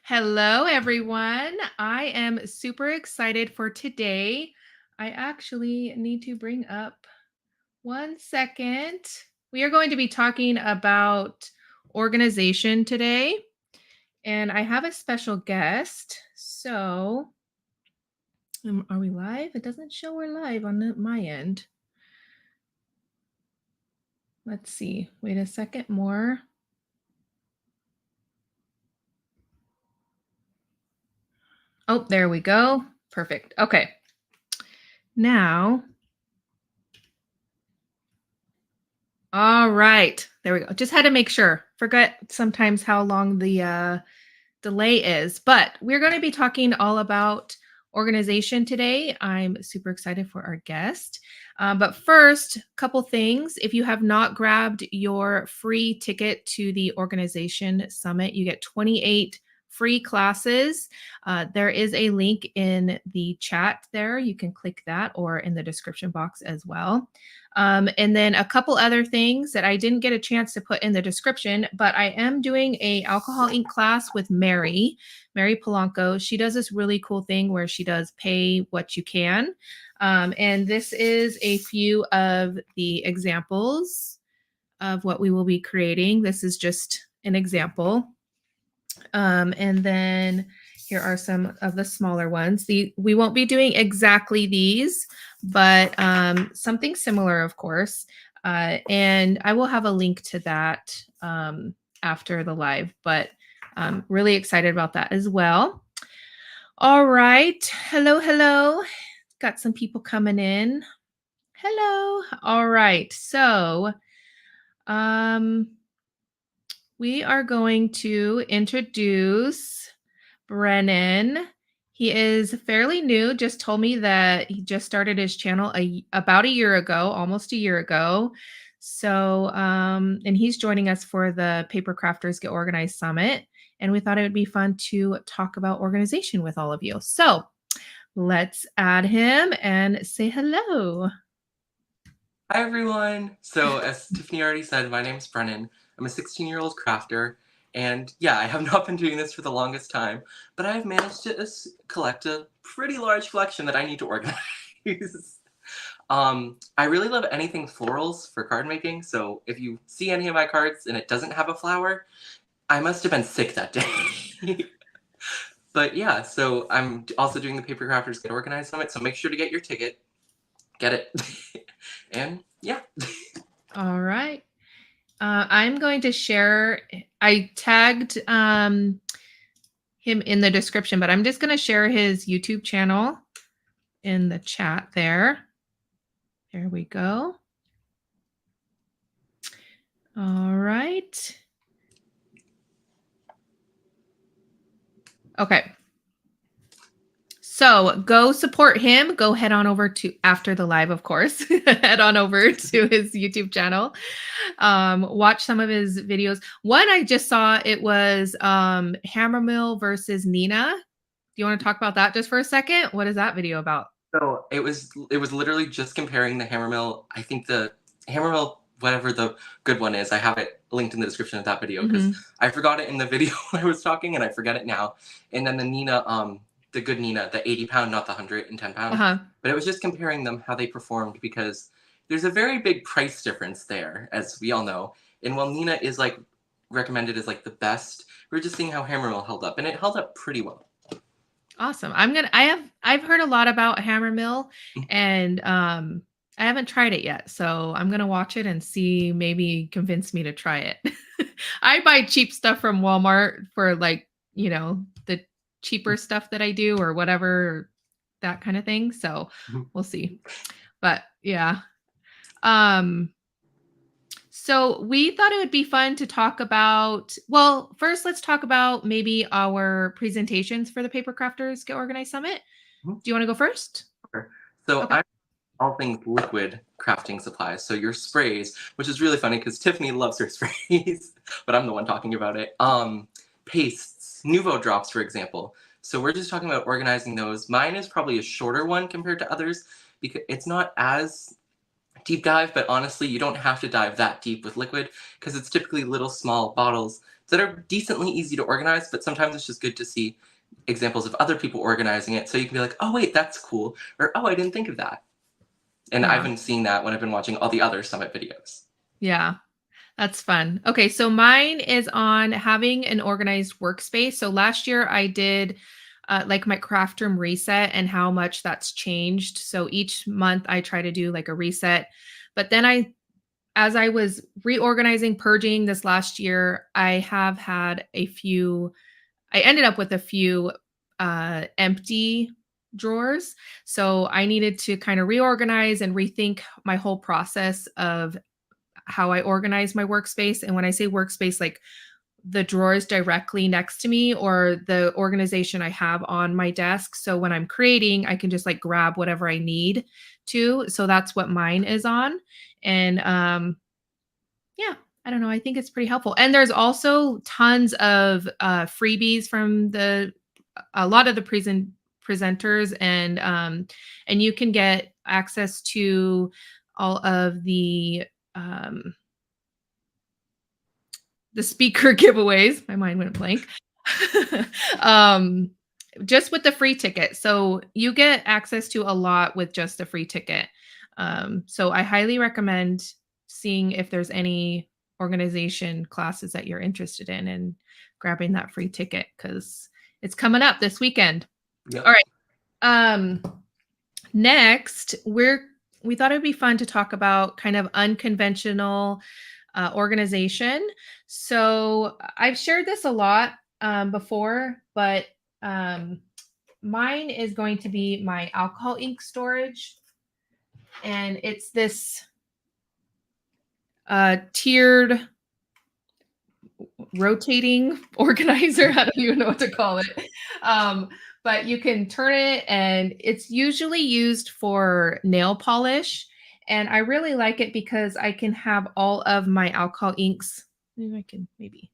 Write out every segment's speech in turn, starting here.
Hello, everyone. I am super excited for today. I actually need to bring up 1 second. We are going to be talking about organization today, and I have a special guest. So, are we live? It doesn't show we're live on my end. Let's see. Wait a second more. Oh, there we go. Perfect. Okay. Now, all right. There we go. Just had to make sure. Forget sometimes how long the delay is, but we're going to be talking all about organization today. I'm super excited for our guest. But first, a couple things. If you have not grabbed your free ticket to the organization summit, you get 28 free classes. There is a link in the chat there. You can click that or in the description box as well. And then a couple other things that I didn't get a chance to put in the description, but I am doing a alcohol ink class with Mary Polanco. She does this really cool thing where she does pay what you can. And this is a few of the examples of what we will be creating. This is just an example. And then here are some of the smaller ones. We won't be doing exactly these, but something similar, of course. And I will have a link to that after the live, but I'm really excited about that as well. All right. Hello, hello. Got some people coming in. Hello. All right. So we are going to introduce Brennan. He is fairly new, just told me that he just started his channel about a year ago, almost a year ago. So, and he's joining us for the Paper Crafters Get Organized Summit. And we thought it would be fun to talk about organization with all of you. So let's add him and say hello. Hi, everyone. So as Tiffany already said, my name is Brennan. I'm a 16-year-old crafter. And yeah, I have not been doing this for the longest time, but I've managed to collect a pretty large collection that I need to organize. I really love anything florals for card making. So if you see any of my cards and it doesn't have a flower, I must have been sick that day. But yeah, so I'm also doing the Paper Crafters Get Organized Summit. So make sure to get your ticket. Get it. And yeah. All right. I'm going to share, I tagged him in the description, but I'm just going to share his YouTube channel in the chat there. There we go. All right. Okay. So go support him. Go head on over to, after the live, of course, head on over to his YouTube channel. Watch some of his videos. One I just saw, it was Hammer Mill versus Nina. Do you want to talk about that just for a second? What is that video about? So it was literally just comparing the Hammermill. I think the Hammermill, whatever the good one is, I have it linked in the description of that video because I forgot it in the video when I was talking and I forget it now. And then the Nina, the good Nina, the 80-pound, not the 110-pound. But it was just comparing them, how they performed, because there's a very big price difference there, as we all know. And while Nina is like recommended as like the best, we're just seeing how Hammermill held up, and it held up pretty well. Awesome. I've heard a lot about Hammer Mill, and I haven't tried it yet, so I'm gonna watch it and see, maybe convince me to try it. I buy cheap stuff from Walmart for, like, you know, the cheaper stuff that I do or whatever, that kind of thing. So we'll see. But yeah. So we thought it would be fun to talk about, well, first let's talk about maybe our presentations for the Paper Crafters Get Organized Summit. Do you want to go first? Sure. So okay. I'm all things liquid crafting supplies. So your sprays, which is really funny because Tiffany loves her sprays, but I'm the one talking about it. Pastes, Nuvo drops, for example. So we're just talking about organizing those. Mine is probably a shorter one compared to others because it's not as deep dive, but honestly, you don't have to dive that deep with liquid because it's typically little small bottles that are decently easy to organize, but sometimes it's just good to see examples of other people organizing it so you can be like, oh wait, that's cool, or oh, I didn't think of that. And I've Yeah. been seeing that when I've been watching all the other summit videos. Yeah. That's fun. Okay, so mine is on having an organized workspace. So last year I did like my craft room reset and how much that's changed. So each month I try to do like a reset. But then as I was reorganizing, purging this last year, I have had I ended up with a few empty drawers. So I needed to kind of reorganize and rethink my whole process of how I organize my workspace. And when I say workspace, like the drawers directly next to me or the organization I have on my desk. So when I'm creating, I can just like grab whatever I need to. So that's what mine is on. And yeah, I don't know. I think it's pretty helpful. And there's also tons of freebies from a lot of the presenters, and you can get access to all of um, the speaker giveaways. My mind went blank. um, just with the free ticket. So you get access to a lot with just a free ticket. So I highly recommend seeing if there's any organization classes that you're interested in and grabbing that free ticket because it's coming up this weekend. Yep. All right. Next, we thought it'd be fun to talk about kind of unconventional organization. So I've shared this a lot before, but mine is going to be my alcohol ink storage. And it's this tiered rotating organizer. I don't even know what to call it. But you can turn it, and it's usually used for nail polish. And I really like it because I can have all of my alcohol inks. I can maybe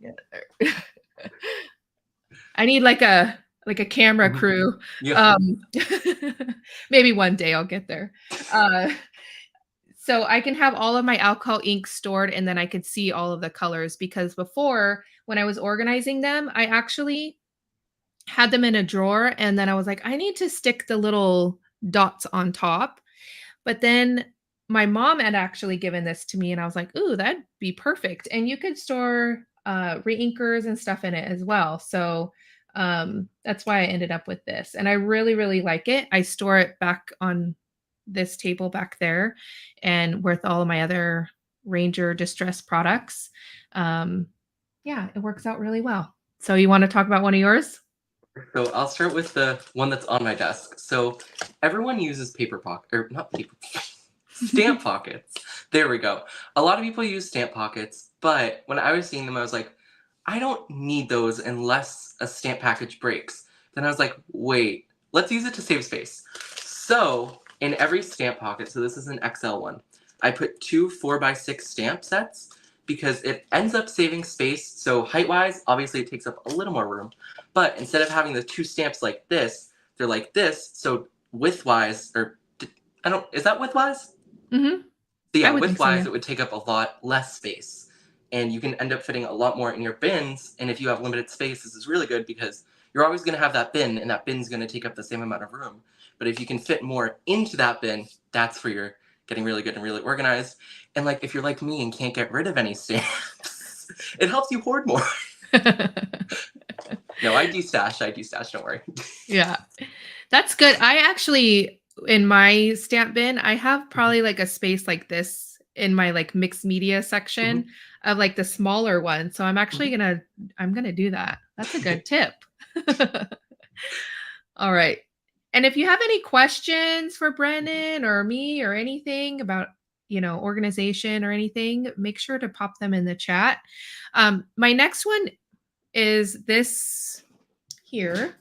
get it there. I need like a camera crew. Yeah. Maybe one day I'll get there. So I can have all of my alcohol ink stored and then I could see all of the colors because before when I was organizing them, I actually had them in a drawer and then I was like, I need to stick the little dots on top. But then my mom had actually given this to me and I was like, ooh, that'd be perfect. And you could store reinkers and stuff in it as well. So that's why I ended up with this. And I really, really like it. I store it back on this table back there and with all of my other Ranger distress products. Yeah, it works out really well. So you want to talk about one of yours? So I'll start with the one that's on my desk. So everyone uses paper pocket, or not paper, stamp pockets. There we go. A lot of people use stamp pockets, but when I was seeing them, I was like, I don't need those unless a stamp package breaks. Then I was like, wait, let's use it to save space. So in every stamp pocket, so this is an XL one, I put two 4x6 stamp sets because it ends up saving space. So height-wise, obviously it takes up a little more room, but instead of having the two stamps like this, they're like this. So width-wise, or is that width-wise? Mm-hmm. So yeah, I would think so, width-wise, yeah. it would take up a lot less space. And you can end up fitting a lot more in your bins. And if you have limited space, this is really good because you're always going to have that bin, and that bin's going to take up the same amount of room. But if you can fit more into that bin, that's where you're getting really good and really organized. And like if you're like me and can't get rid of any stamps, it helps you hoard more. No, I de-stash, don't worry. Yeah. That's good. I actually in my stamp bin, I have probably like a space like this in my like mixed media section of like the smaller one. So I'm actually I'm gonna do that. That's a good tip. All right. And if you have any questions for Brennan or me or anything about, organization or anything, make sure to pop them in the chat. My next one is this here.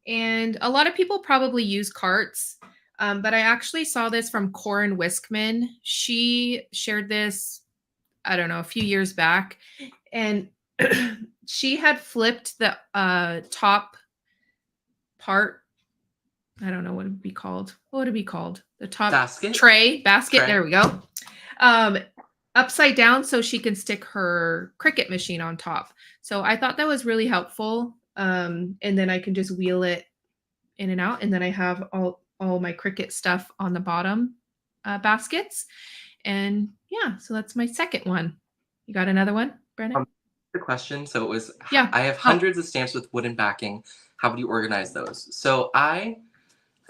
And a lot of people probably use carts, but I actually saw this from Corin Wiskman. She shared this, I don't know, a few years back. And she had flipped the top part I don't know what it'd be called. What would it be called? The top Basket? basket. Tray? There we go. Um, upside down so she can stick her Cricut machine on top. So I thought that was really helpful. And then I can just wheel it in and out, and then I have all my Cricut stuff on the bottom baskets. And yeah, so that's my second one. You got another one, Brennan? Um, the question, so it was, Yeah. I have Oh, hundreds of stamps with wooden backing. How would you organize those? So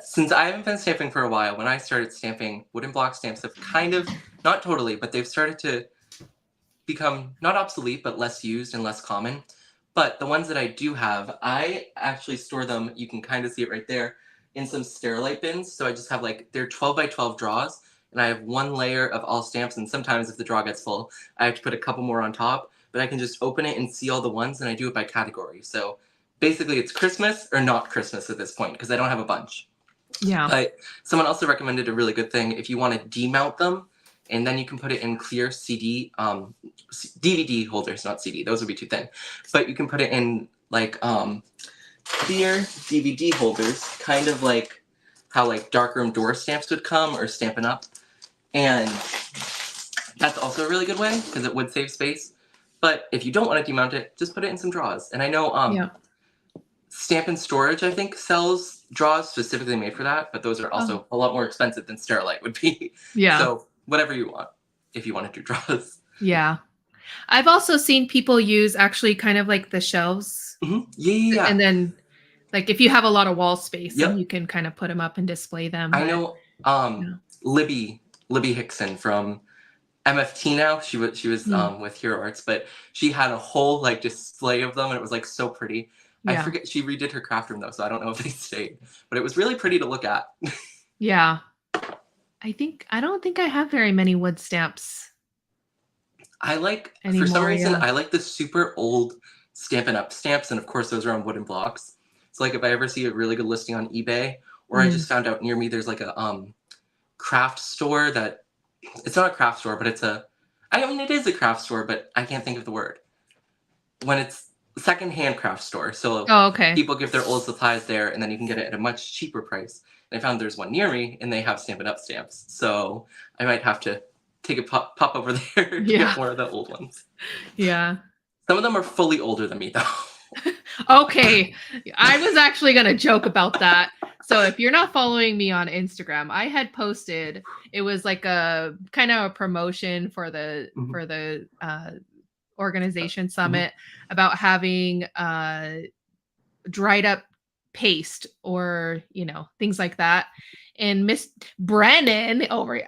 since I haven't been stamping for a while, when I started stamping, wooden block stamps have kind of, not totally, but they've started to become not obsolete, but less used and less common. But the ones that I do have, I actually store them, you can kind of see it right there, in some Sterilite bins. So I just have like, they're 12 by 12 draws, and I have one layer of all stamps, and sometimes if the draw gets full, I have to put a couple more on top, but I can just open it and see all the ones, and I do it by category. So basically it's Christmas or not Christmas at this point, because I don't have a bunch. yeah. But someone also recommended a really good thing if you want to demount them, and then you can put it in clear DVD holders, not CD. Those would be too thin. But you can put it in like clear DVD holders, kind of like how like darkroom door stamps would come or Stampin' Up. And that's also a really good way because it would save space. But if you don't want to demount it, just put it in some drawers. And I know Yeah. Stamp and Storage, I think, sells drawers specifically made for that, but those are Oh, also a lot more expensive than Sterilite would be. yeah. So whatever you want, if you want to do drawers. Yeah. I've also seen people use actually kind of like the shelves. Yeah. And then like if you have a lot of wall space, Yep. then you can kind of put them up and display them. I know yeah. Libby Hickson from MFT now. She was with Hero Arts, but she had a whole like display of them, and it was like so pretty. I Yeah. forget, she redid her craft room though, so I don't know if they stayed, but it was really pretty to look at. Yeah. I don't think I have very many wood stamps I like, anymore. for some reason, Yeah. I like the super old Stampin' Up stamps, and of course those are on wooden blocks. So like if I ever see a really good listing on eBay, or I just found out near me there's like a craft store that, it's not a craft store, but I mean it is a craft store, but I can't think of the word. When it's secondhand craft store, so Oh, okay. people give their old supplies there, and then you can get it at a much cheaper price. And I found there's one near me, and they have Stampin' Up stamps, so I might have to take a pop over there to get more of the old ones. Yeah. Some of them are fully older than me, though. Okay. I was actually going to joke about that. So if you're not following me on Instagram, I had posted, it was like a kind of a promotion for the organization summit about having dried up paste or things like that. And Miss Brennan over,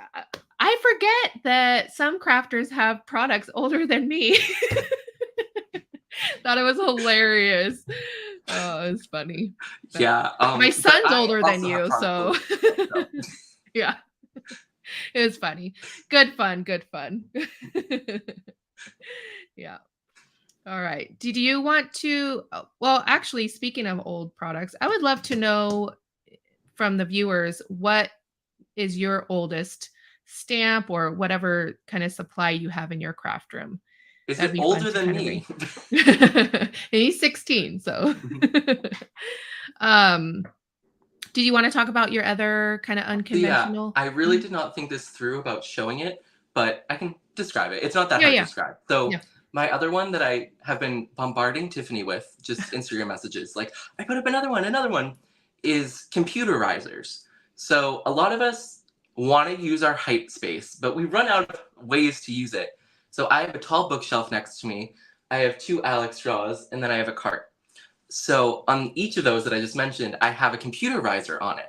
I forget that some crafters have products older than me. Thought it was hilarious. Oh, it was funny. But Yeah. my son's older than you, so yeah. It was funny. Good fun. Yeah. All right. Did you want to? Well, actually, speaking of old products, I would love to know from the viewers what is your oldest stamp or whatever kind of supply you have in your craft room. Is That'd it be fun older to than kind of me? read. He's 16, so. Did you want to talk about your other kind of unconventional? Yeah, I really did not think this through about showing it, but I can describe it. It's not that Yeah, hard yeah. to describe. So Yeah. my other one that I have been bombarding Tiffany with, just Instagram messages, like, I put up another one, is computerizers. So a lot of us want to use our height space, but we run out of ways to use it. So I have a tall bookshelf next to me, I have 2 Alex straws, and then I have a cart. So on each of those that I just mentioned, I have a computerizer on it.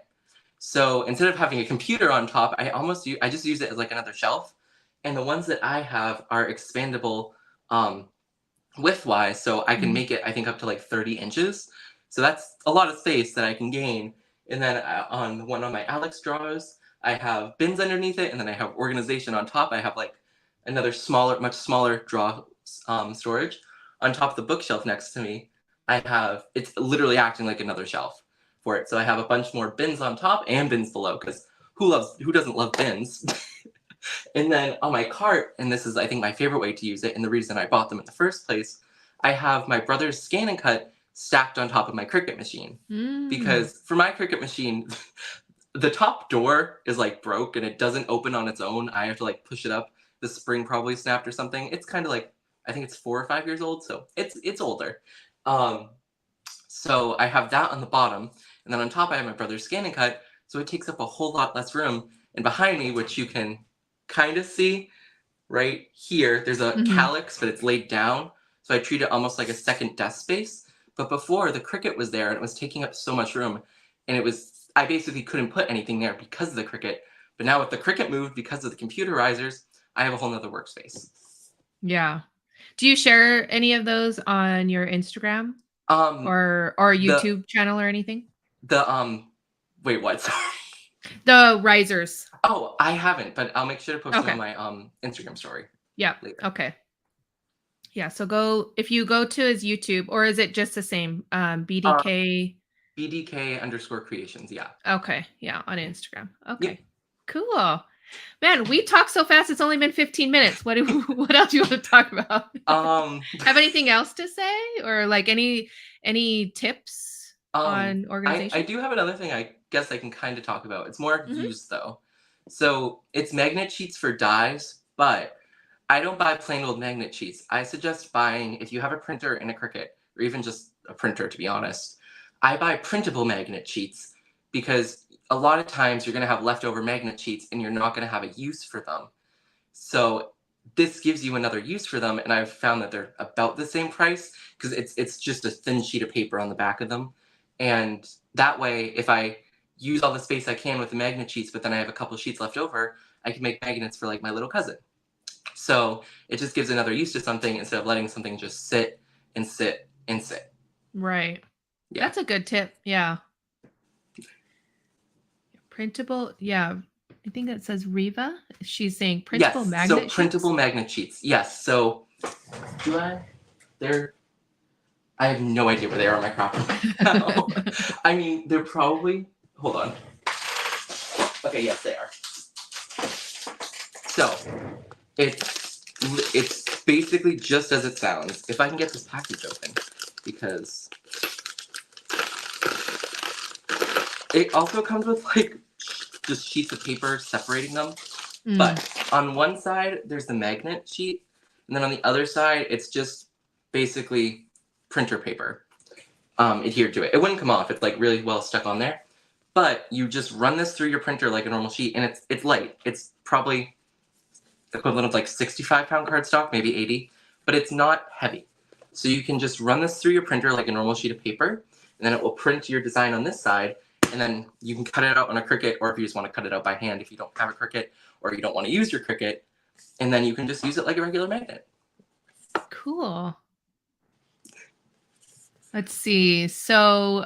So instead of having a computer on top, I just use it as like another shelf. And the ones that I have are expandable width-wise, so I can make it, I think, up to like 30 inches. So that's a lot of space that I can gain. And then on the one on my Alex drawers, I have bins underneath it, and then I have organization on top. I have like another smaller, much smaller draw storage. On top of the bookshelf next to me, it's literally acting like another shelf for it. So I have a bunch more bins on top and bins below, because who doesn't love bins? And then on my cart, and this is, I think, my favorite way to use it, and the reason I bought them in the first place, I have my brother's Scan and Cut stacked on top of my Cricut machine. Mm. Because for my Cricut machine, the top door is like broke and it doesn't open on its own. I have to like push it up. The spring probably snapped or something. It's kind of like, I think it's 4 or 5 years old, so it's older. So I have that on the bottom, and then on top I have my brother's Scan and Cut, so it takes up a whole lot less room. And behind me, which you can kind of see right here, there's a calyx, but it's laid down, so I treat it almost like a second desk space. But before, the Cricut was there, and it was taking up so much room, and I basically couldn't put anything there because of the Cricut. But now with the Cricut moved, because of the computerizers, I have a whole nother workspace. Yeah. Do you share any of those on your Instagram or YouTube channel or anything? Wait, what? Sorry. The risers. Oh, I haven't, but I'll make sure to post them on my Instagram story. Yeah. Later. Okay. Yeah. So if you go to his YouTube, or is it just the same? BDK. BDK_creations. Yeah. Okay. Yeah. On Instagram. Okay. Yep. Cool. Man, we talk so fast. It's only been 15 minutes. What else do you want to talk about? Have anything else to say, or like any tips on organization? I do have another thing I guess I can kind of talk about. It's more used though. So it's magnet sheets for dies, but I don't buy plain old magnet sheets. I suggest buying, if you have a printer and a Cricut, or even just a printer to be honest, I buy printable magnet sheets because a lot of times you're going to have leftover magnet sheets and you're not going to have a use for them. So this gives you another use for them, and I've found that they're about the same price because it's just a thin sheet of paper on the back of them. And that way, if I use all the space I can with the magnet sheets, but then I have a couple sheets left over, I can make magnets for like my little cousin. So it just gives another use to something instead of letting something just sit and sit and sit. Right. Yeah. That's a good tip. Yeah. Printable. Yeah. I think it says Riva. She's saying printable magnet sheets. So printable magnet sheets. Yes. So I have no idea where they are on my crop. I mean, they're probably, hold on. Okay, yes, they are. So it's basically just as it sounds. If I can get this package open, because it also comes with like just sheets of paper separating them. But on one side, there's the magnet sheet, and then on the other side, it's just basically printer paper adhered to it. It wouldn't come off. It's like really well stuck on there. But you just run this through your printer like a normal sheet, and it's light. It's probably the equivalent of like 65-pound cardstock, maybe 80, but it's not heavy. So you can just run this through your printer like a normal sheet of paper, and then it will print your design on this side, and then you can cut it out on a Cricut, or if you just want to cut it out by hand if you don't have a Cricut, or you don't want to use your Cricut, and then you can just use it like a regular magnet. Cool. Let's see. So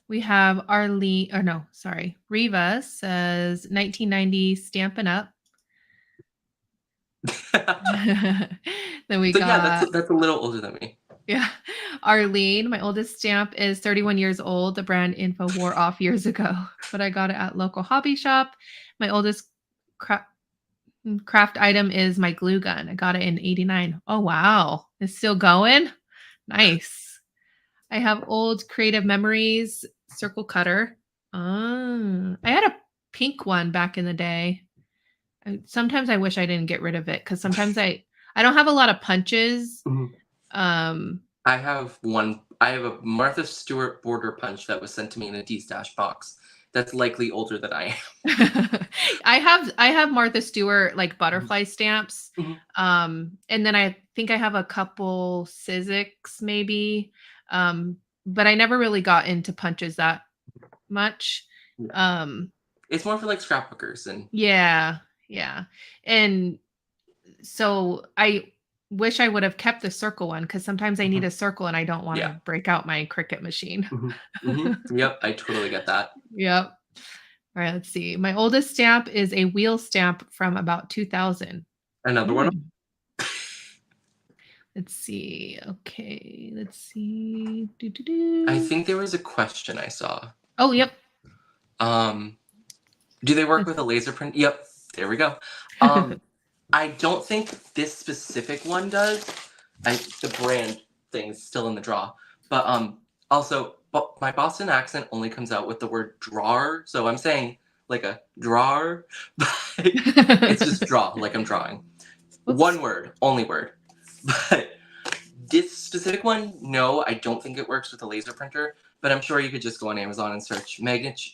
we have Arlene, or no, sorry. Riva says 1990 Stampin' Up. Then we got, yeah, that's a little older than me. Yeah. Arlene, my oldest stamp is 31 years old. The brand info wore off years ago, but I got it at local hobby shop. My oldest craft item is my glue gun. I got it in 89. Oh, wow. It's still going? Nice. I have old creative memories circle cutter. I had a pink one back in the day. Sometimes I wish I didn't get rid of it because sometimes I don't have a lot of punches. I have a Martha Stewart border punch that was sent to me in a D-stash box. That's likely older than I am. I have Martha Stewart like butterfly stamps. And then I think I have a couple Sizzix maybe. But I never really got into punches that much. It's more for like scrapbookers and yeah. And so I wish I would have kept the circle one because sometimes I need a circle and I don't want to break out my Cricut machine. Yep, I totally get that. Yep. All right, let's see. My oldest stamp is a wheel stamp from about 2000. Another one. Let's see. Okay, let's see. I think there was a question I saw. Oh, yep. Do they work with a laser print? Yep, there we go. I don't think this specific one does. The brand things still in the draw. But also, but my Boston accent only comes out with the word drawer, so I'm saying like a drawer, but it's just draw, like I'm drawing. One word, only word. But this specific one, no, I don't think it works with a laser printer, but I'm sure you could just go on Amazon and search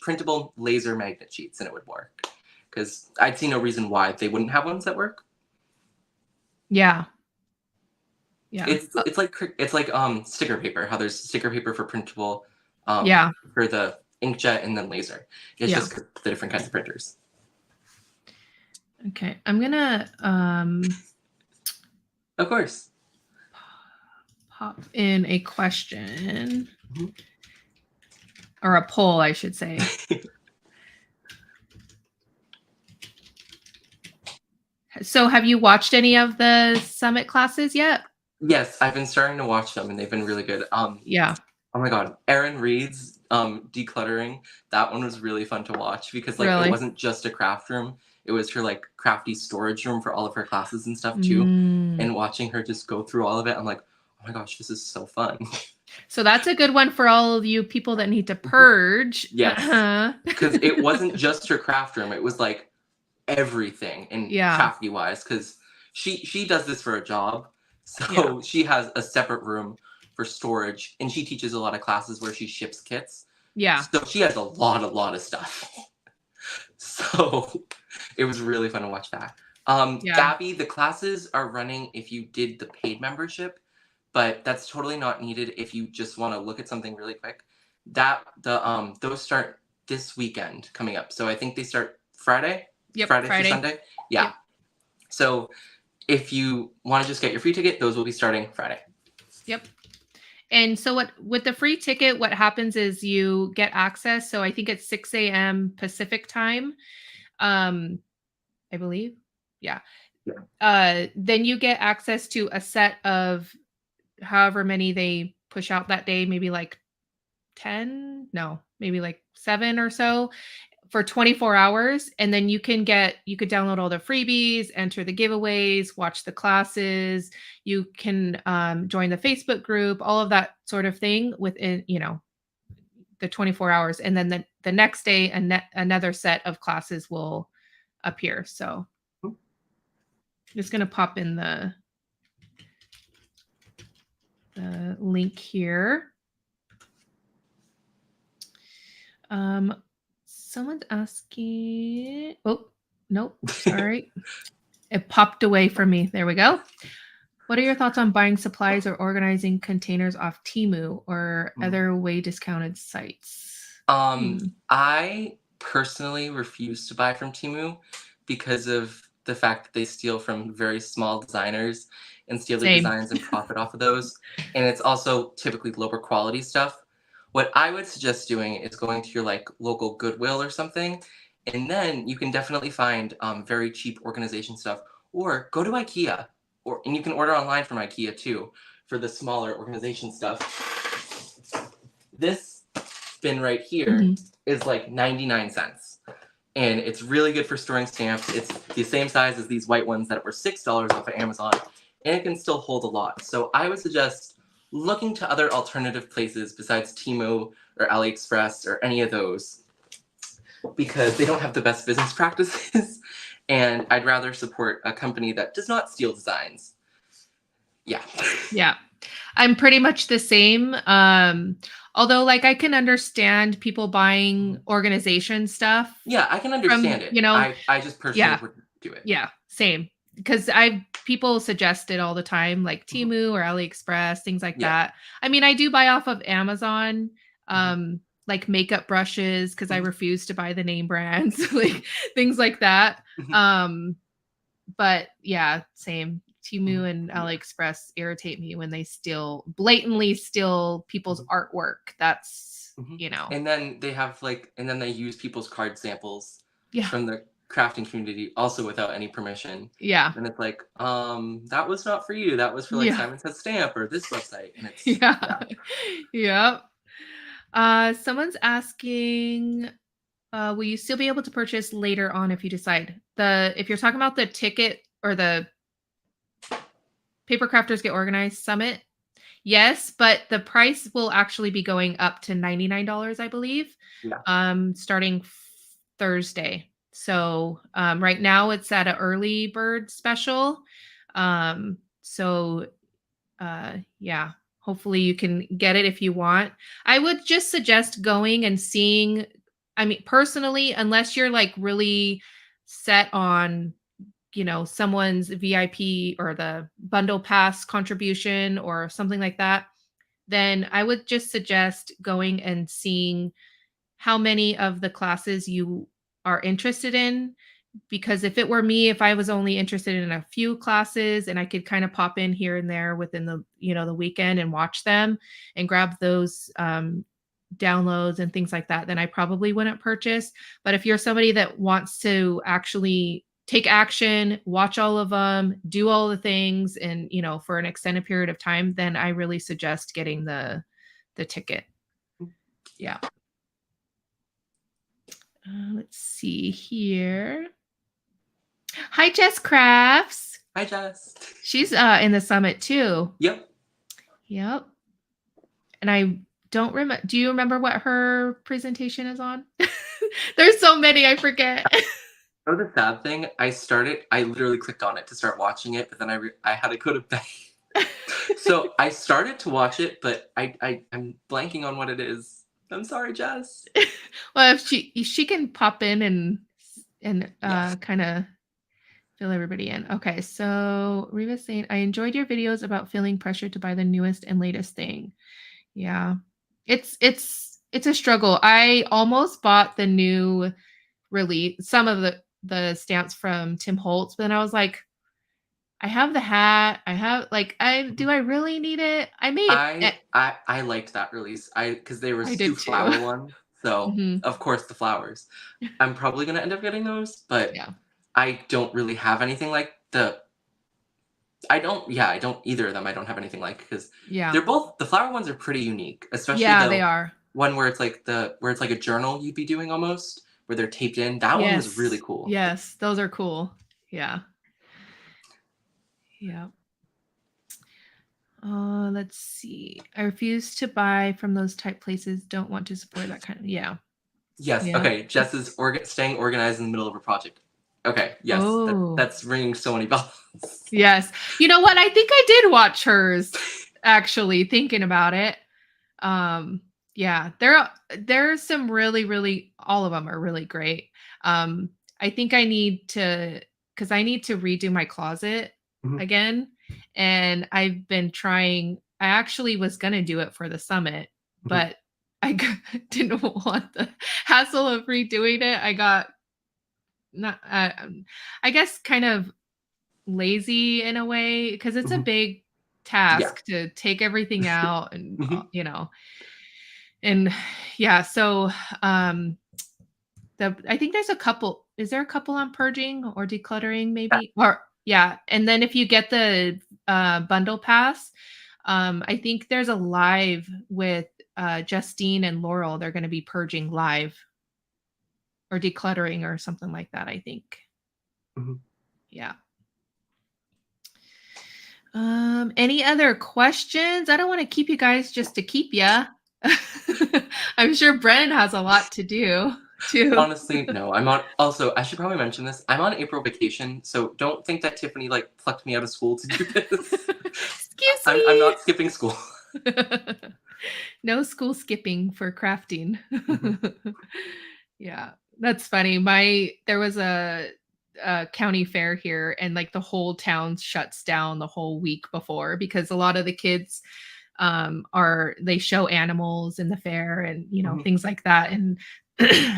printable laser magnet sheets and it would work. Because I'd see no reason why they wouldn't have ones that work. Yeah. Yeah. It's like sticker paper. How there's sticker paper for printable, Yeah. for the inkjet and then laser. It's Yeah. just the different kinds of printers. Okay, I'm gonna Of course. pop in a question Mhm. or a poll, I should say. So, have you watched any of the summit classes yet? Yes, I've been starting to watch them and they've been really good. Yeah. Oh my god, Erin Reed's decluttering. That one was really fun to watch because like Really? it wasn't just a craft room. It was her like crafty storage room for all of her classes and stuff too. Mm. And watching her just go through all of it, I'm like, oh my gosh, this is so fun. So that's a good one for all of you people that need to purge. Yes. Because it wasn't just her craft room. It was like everything and Yeah. crafty wise. Because she does this for a job. So Yeah. she has a separate room for storage. And she teaches a lot of classes where she ships kits. Yeah. So she has a lot of stuff. So it was really fun to watch that. Yeah. Gabby, the classes are running if you did the paid membership, but that's totally not needed if you just want to look at something really quick. Those start this weekend coming up. So I think they start Friday. Yep, Friday Friday. through Sunday. Yeah. Yep. So if you want to just get your free ticket, those will be starting Friday. Yep. And so what with the free ticket, what happens is you get access. So I think it's 6 a.m. Pacific time. I believe. Yeah. Then you get access to a set of however many they push out that day, maybe like 10, no, maybe like 7 or so for 24 hours. And then you could download all the freebies, enter the giveaways, watch the classes. You can join the Facebook group, all of that sort of thing within, the 24 hours. And then the next day, another set of classes will appear. So I'm just going to pop in the link here. Someone's asking. Oh, nope. Sorry. It popped away from me. There we go. What are your thoughts on buying supplies or organizing containers off Temu or other way discounted sites? I personally refuse to buy from Temu because of the fact that they steal from very small designers and steal their designs and profit off of those. And it's also typically lower quality stuff. What I would suggest doing is going to your like local Goodwill or something, and then you can definitely find very cheap organization stuff. Or go to IKEA, and you can order online from IKEA too for the smaller organization stuff. This bin right here is like 99 cents. And it's really good for storing stamps. It's the same size as these white ones that were $6 off of Amazon, and it can still hold a lot. So I would suggest looking to other alternative places besides Temu or AliExpress or any of those, because they don't have the best business practices, and I'd rather support a company that does not steal designs. Yeah. Yeah. I'm pretty much the same. Although like I can understand people buying organization stuff. Yeah, I can understand it. I just personally wouldn't do it. Yeah, same. Because people suggest it all the time, like Temu or AliExpress, things like that. I mean, I do buy off of Amazon, like makeup brushes, because I refuse to buy the name brands, like things like that. But yeah, same. Temu and AliExpress irritate me when they blatantly steal people's artwork. That's, And then they have they use people's card samples Yeah. from the crafting community also without any permission. Yeah. And it's like, that was not for you. That was for like Simon Says Stamp or this website. And it's Yep. Someone's asking, will you still be able to purchase later on if you decide? If you're talking about the ticket or the Paper Crafters Get Organized Summit, Yes, but the price will actually be going up to $99, I believe, Yeah. starting Thursday. So right now it's at an early bird special. So yeah, hopefully you can get it if you want. I would just suggest going and seeing. I mean, personally, unless you're like really set on someone's VIP or the bundle pass contribution or something like that, then I would just suggest going and seeing how many of the classes you are interested in. Because if it were me, if I was only interested in a few classes and I could kind of pop in here and there within the weekend and watch them and grab those downloads and things like that, then I probably wouldn't purchase. But if you're somebody that wants to actually take action, watch all of them, do all the things, and for an extended period of time, then I really suggest getting the ticket. Yeah. Let's see here. Hi, Jess Crafts. Hi, Jess. She's in the summit too. Yep. Yep. And I don't remember. Do you remember what her presentation is on? There's so many, I forget. Oh, the sad thing, I literally clicked on it to start watching it, but then I had to go to bed. So I started to watch it, but I'm blanking on what it is. I'm sorry, Jess. Well, if she can pop in and Yes. kind of fill everybody in. Okay, so Reva's saying, I enjoyed your videos about feeling pressured to buy the newest and latest thing. Yeah. It's a struggle. I almost bought the new release, some of the stamps from Tim Holtz, but then I was like, I have the hat. I have like do I really need it? I may I liked that release. Because there I was two did too. flower ones, so Mhm. of course the flowers. I'm probably gonna end up getting those, but Yeah. I don't really have anything like the. I don't either of them. I don't have anything like because Yeah. the flower ones are pretty unique, especially Yeah, they the are. one where it's like a journal you'd be doing almost where they're taped in. That one was really Yes. cool. Yes, those are cool. Yeah. Yeah. Let's see. I refuse to buy from those type places. Don't want to support that kind of. Yeah. Yes. Yeah. Okay. Jess is staying organized in the middle of a project. Okay. Yes. Oh. That's ringing so many bells. Yes. You know what? I think I did watch hers actually thinking about it. Yeah, there's some really all of them are really great. I think I need to cuz I need to redo my closet Mhm, again, and I've been trying. I actually was going to do it for the summit, mhm. but didn't want the hassle of redoing it. I got not I guess kind of lazy in a way because it's a Mhm. big Yeah. task to take everything out and Mhm. and yeah, so um I think there's a couple. Is there a couple on purging or decluttering Yeah. maybe? Or yeah, and then if you get the bundle pass, I think there's a live with Justine and Laurel. They're going to be purging live or decluttering or something like that, I think. Mhm. Yeah. Any other questions? I don't want to keep you guys just to keep ya. I'm sure Brennan has a lot to do too. Honestly, no. I'm on. Also, I should probably mention this. I'm on April vacation, so don't think that Tiffany like plucked me out of school to do this. Excuse I'm not skipping school. me. No school skipping for crafting. Mhm, Yeah, that's funny. There was a county fair here, and like the whole town shuts down the whole week before because a lot of the kids they show animals in the fair and mhm. things like that. And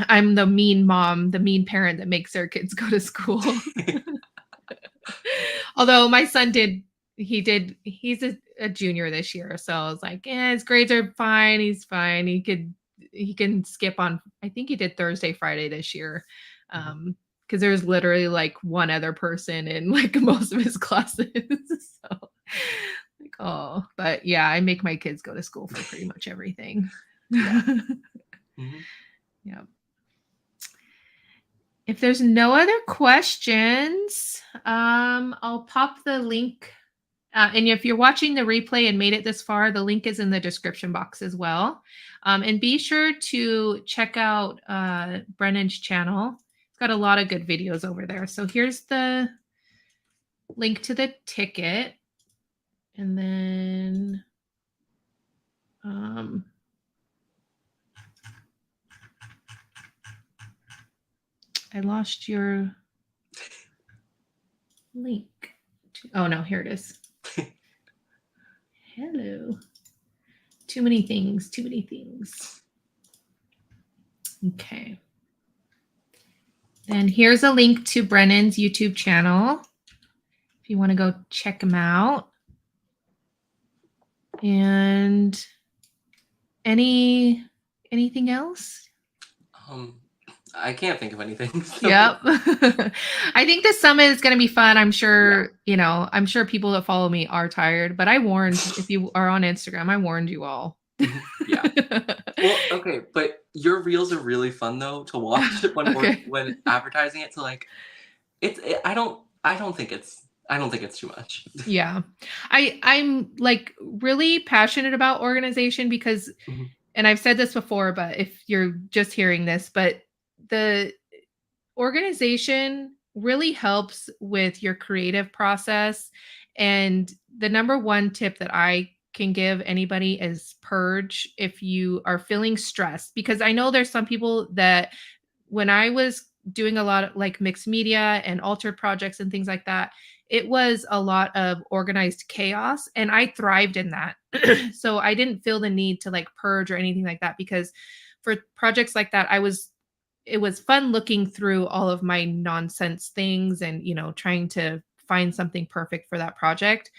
I'm the mean mom, the mean parent that makes their kids go to school. Although my son he's a junior this year, so I was like, yeah, his grades are fine, he's fine, he can skip on. I think he did Thursday Friday this year. Mhm. Because there's literally like one other person in like most of his classes. So like, oh, but yeah, I make my kids go to school for pretty much everything. Yeah. Mhm. Yeah. If there's no other questions, I'll pop the link And if you're watching the replay and made it this far, the link is in the description box as well. And be sure to check out Brennan's channel. He's got a lot of good videos over there. So here's the link to the ticket. And then I lost your link. Oh no, here it is. Hello. Too many things, too many things. Okay. And here's a link to Brennan's YouTube channel if you want to go check him out. And anything else? I can't think of anything. So. Yep. I think this summit is going to be fun. I'm sure, I'm sure people that follow me are tired, but I warned, if you are on Instagram, I warned you all. Yeah. Well, okay, but your reels are really fun though to watch when advertising it. So like, I don't think it's too much. Yeah, I'm like really passionate about organization because, and I've said this before, but if you're just hearing this, but the organization really helps with your creative process. And the number one tip that I can give anybody is purge if you are feeling stressed, because I know there's some people that when I was doing a lot of like mixed media and altered projects and things like that, it was a lot of organized chaos and I thrived in that. So I didn't feel the need to like purge or anything like that, because for projects like that, it was fun looking through all of my nonsense things and, trying to find something perfect for that project.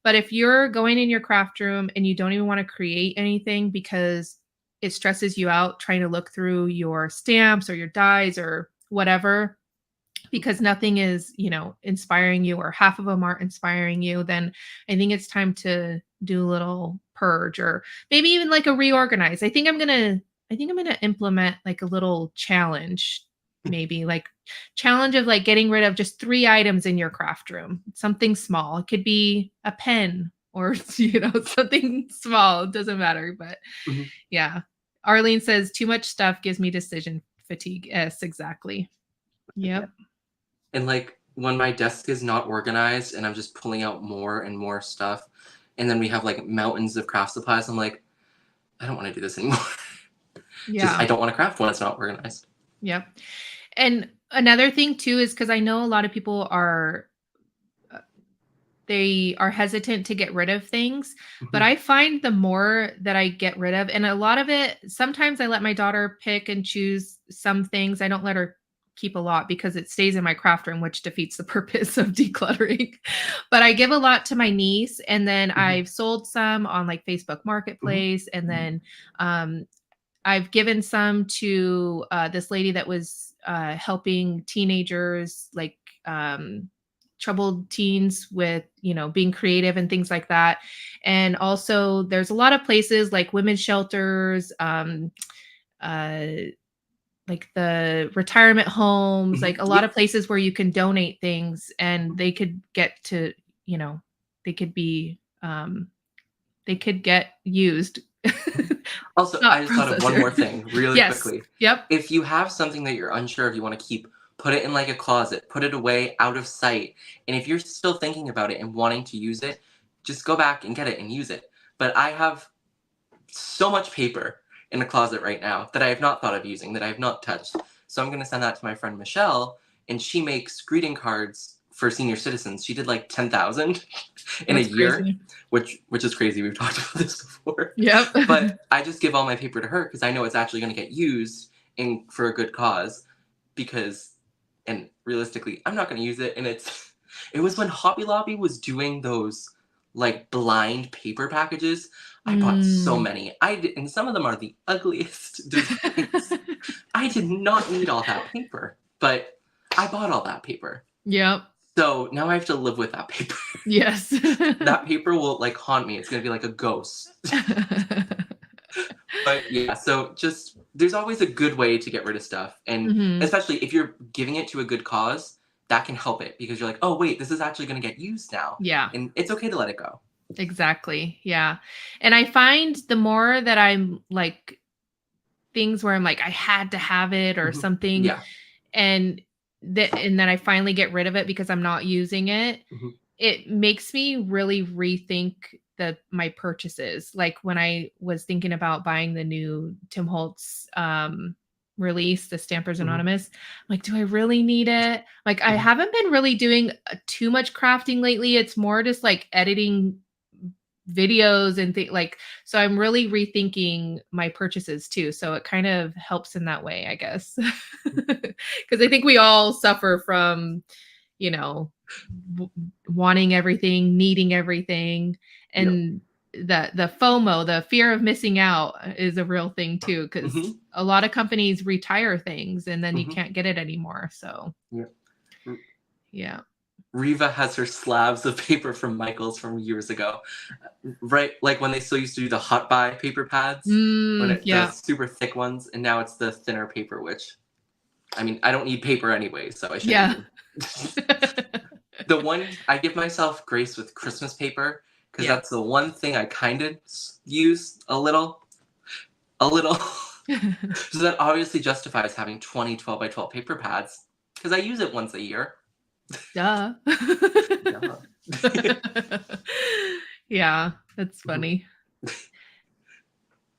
But if you're going in your craft room and you don't even want to create anything because it stresses you out trying to look through your stamps or your dies or whatever, because nothing is, inspiring you or half of them aren't inspiring you, then I think it's time to do a little purge or maybe even like a reorganize. I think I'm going to implement like a little challenge, maybe like challenge of like getting rid of just 3 items in your craft room, something small. It could be a pen or, something small. It doesn't matter. But yeah. Arlene says too much stuff gives me decision fatigue. Yes, exactly. Yep. And like when my desk is not organized and I'm just pulling out more and more stuff, and then we have like mountains of craft supplies, I'm like, I don't want to do this anymore. Yeah. I don't want to craft when it's not organized. Yep. And another thing too is because I know a lot of people are hesitant to get rid of things, but I find the more that I get rid of, and a lot of it, sometimes I let my daughter pick and choose some things. I don't let her keep a lot because it stays in my craft room, which defeats the purpose of decluttering. But I give a lot to my niece, and then I've sold some on like Facebook Marketplace, and then I've given some to this lady that was helping teenagers, like troubled teens with, being creative and things like that. And also there's a lot of places like women's shelters, like the retirement homes, like a lot of places where you can donate things and they could get to, they could be, they could get used. Also, I just thought of one more thing really quickly. Yep. If you have something that you're unsure if you want to keep, put it in like a closet, put it away out of sight. And if you're still thinking about it and wanting to use it, just go back and get it and use it. But I have so much paper in the closet right now that I have not thought of using, that I have not touched. So I'm going to send that to my friend Michelle, and she makes greeting cards for senior citizens. She did like 10,000 in a year, which is crazy. We've talked about this before. Yep. But I just give all my paper to her because I know it's actually going to get used for a good cause. And realistically, I'm not going to use it. And it was when Hobby Lobby was doing those like blind paper packages. I bought so many. And some of them are the ugliest designs. I did not need all that paper, but I bought all that paper. Yep. So now I have to live with that paper. Yes. That paper will like haunt me. It's going to be like a ghost. But yeah, so there's always a good way to get rid of stuff. And especially if you're giving it to a good cause, that can help it because you're like, oh wait, this is actually going to get used now, Yeah. and it's okay to let it go. Exactly. Yeah. And I find the more that I'm like things where I'm like, I had to have it or Mhm. something, Yeah. and and then I finally get rid of it because I'm not using it, Mhm. it makes me really rethink my purchases. Like when I was thinking about buying the new Tim Holtz release, the Stampers Mhm. Anonymous, I'm like, do I really need it? Like I Mhm. haven't been really doing too much crafting lately. It's more just like editing videos and like, so I'm really rethinking my purchases too, so it kind of helps in that way, I guess. Because I think we all suffer from, you know, w- wanting everything, needing everything, Yep. and the FOMO, the fear of missing out, is a real thing too, because Mhm. a lot of companies retire things and then you Mhm. can't get it anymore, so Yep. R- yeah. Riva has her slabs of paper from Michaels from years ago, right? Like when they still used to do the hot buy paper pads, the Yeah. super thick ones, and now it's the thinner paper. Which, I mean, I don't need paper anyway, so I shouldn't Yeah. even. The one I give myself grace with Christmas paper because Yeah. that's the one thing I kind of use a little. So that obviously justifies having 20 12 by 12 paper pads because I use it once a year. Duh. Yeah. Yeah, that's Mhm. funny.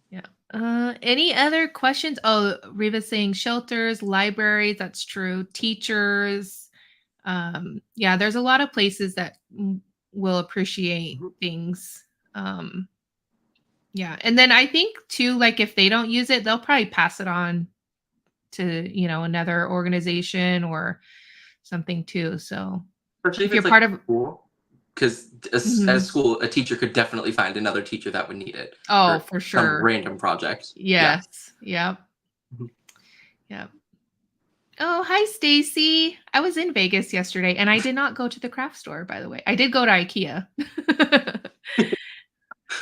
Yeah. Any other questions? Oh, Riva's saying shelters, libraries, that's true. Teachers. Yeah, there's a lot of places that will appreciate Mhm. things. Um, yeah. And then I think too, like if they don't use it, they'll probably pass it on to, another organization or something too. So Especially if if you're it's like part of school, because at Mhm. school, a teacher could definitely find another teacher that would need it Oh, for for some sure. random project. Yeah. Yes. Yep. Mhm. Yep. Oh, hi, Stacy. I was in Vegas yesterday and I did not go to the craft store, by the way. I did go to IKEA.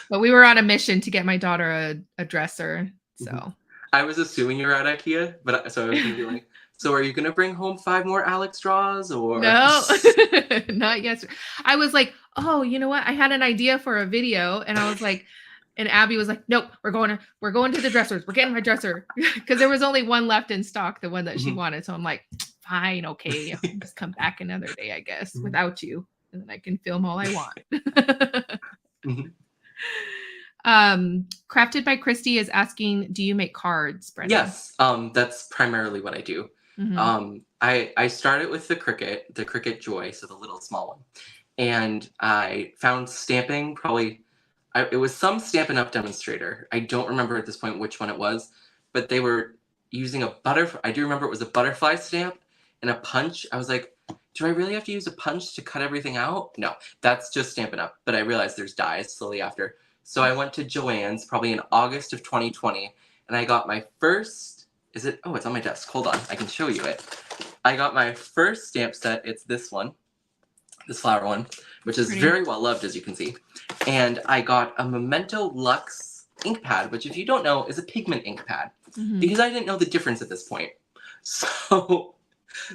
But we were on a mission to get my daughter a dresser. Mhm. So, I was assuming you were at IKEA, but so I was gonna be like, so are you gonna bring home 5 more Alex straws or? no, not yesterday. I was like, oh, you know what? I had an idea for a video and I was like, and Abby was like, nope, we're going to the dressers. We're getting my dresser because there was only one left in stock, the one that she Mhm. wanted. So I'm like, fine, okay, I'll just come back another day, I guess, Mhm. without you, and then I can film all I want. Mhm. Crafted by Christy is asking, do you make cards, Brennan? Yes, that's primarily what I do. Hmm. I started with the Cricut Joy, so the little small one, and I found stamping. Probably, it was some Stampin' Up! Demonstrator. I don't remember at this point which one it was, but they were using a butterfly. I do remember it was a butterfly stamp and a punch. I was like, do I really have to use a punch to cut everything out? No, that's just Stampin' Up! But I realized there's dies slowly after. So I went to Joann's probably in August of 2020 and I got my first. Is it? Oh, it's on my desk. Hold on, I can show you it. I got my first stamp set. It's this one, this flower one, which is Pretty. very well loved, as you can see. And I got a Memento Lux ink pad, which, if you don't know, is a pigment ink pad, Hmm. because I didn't know the difference at this point. So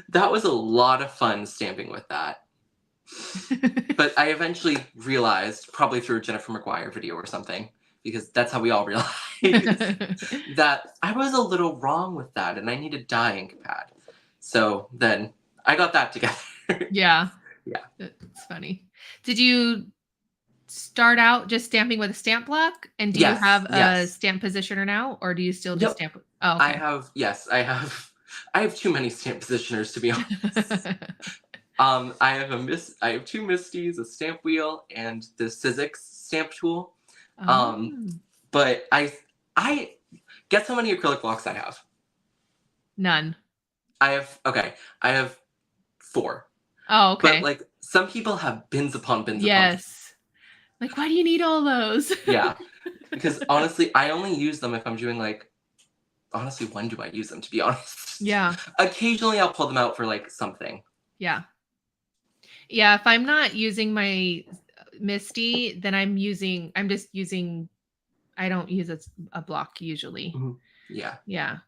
that was a lot of fun stamping with that. But I eventually realized, probably through a Jennifer McGuire video or something, because that's how we all realize, that I was a little wrong with that and I needed a dye ink pad. So then I got that together. Yeah, Yeah. it's funny. Did you start out just stamping with a stamp block? And do you Yes, have a yes. stamp positioner now, or do you still just Yep. stamp? Oh, okay. I have too many stamp positioners, to be honest. I have two Misties, a stamp wheel, and the Sizzix stamp tool. Um, Oh, but I guess how many acrylic blocks I have. none. Okay, I have 4. Oh, But okay. like some people have bins upon bins upon. Yes. Like, why do you need all those? Yeah, because honestly, I only use them if I'm doing like. Honestly, when do I use them? To be honest, Yeah. occasionally I'll pull them out for like something. Yeah. Yeah. If I'm not using my Misty, then I'm just using, I don't use a block usually. Mhm. Yeah. Yeah.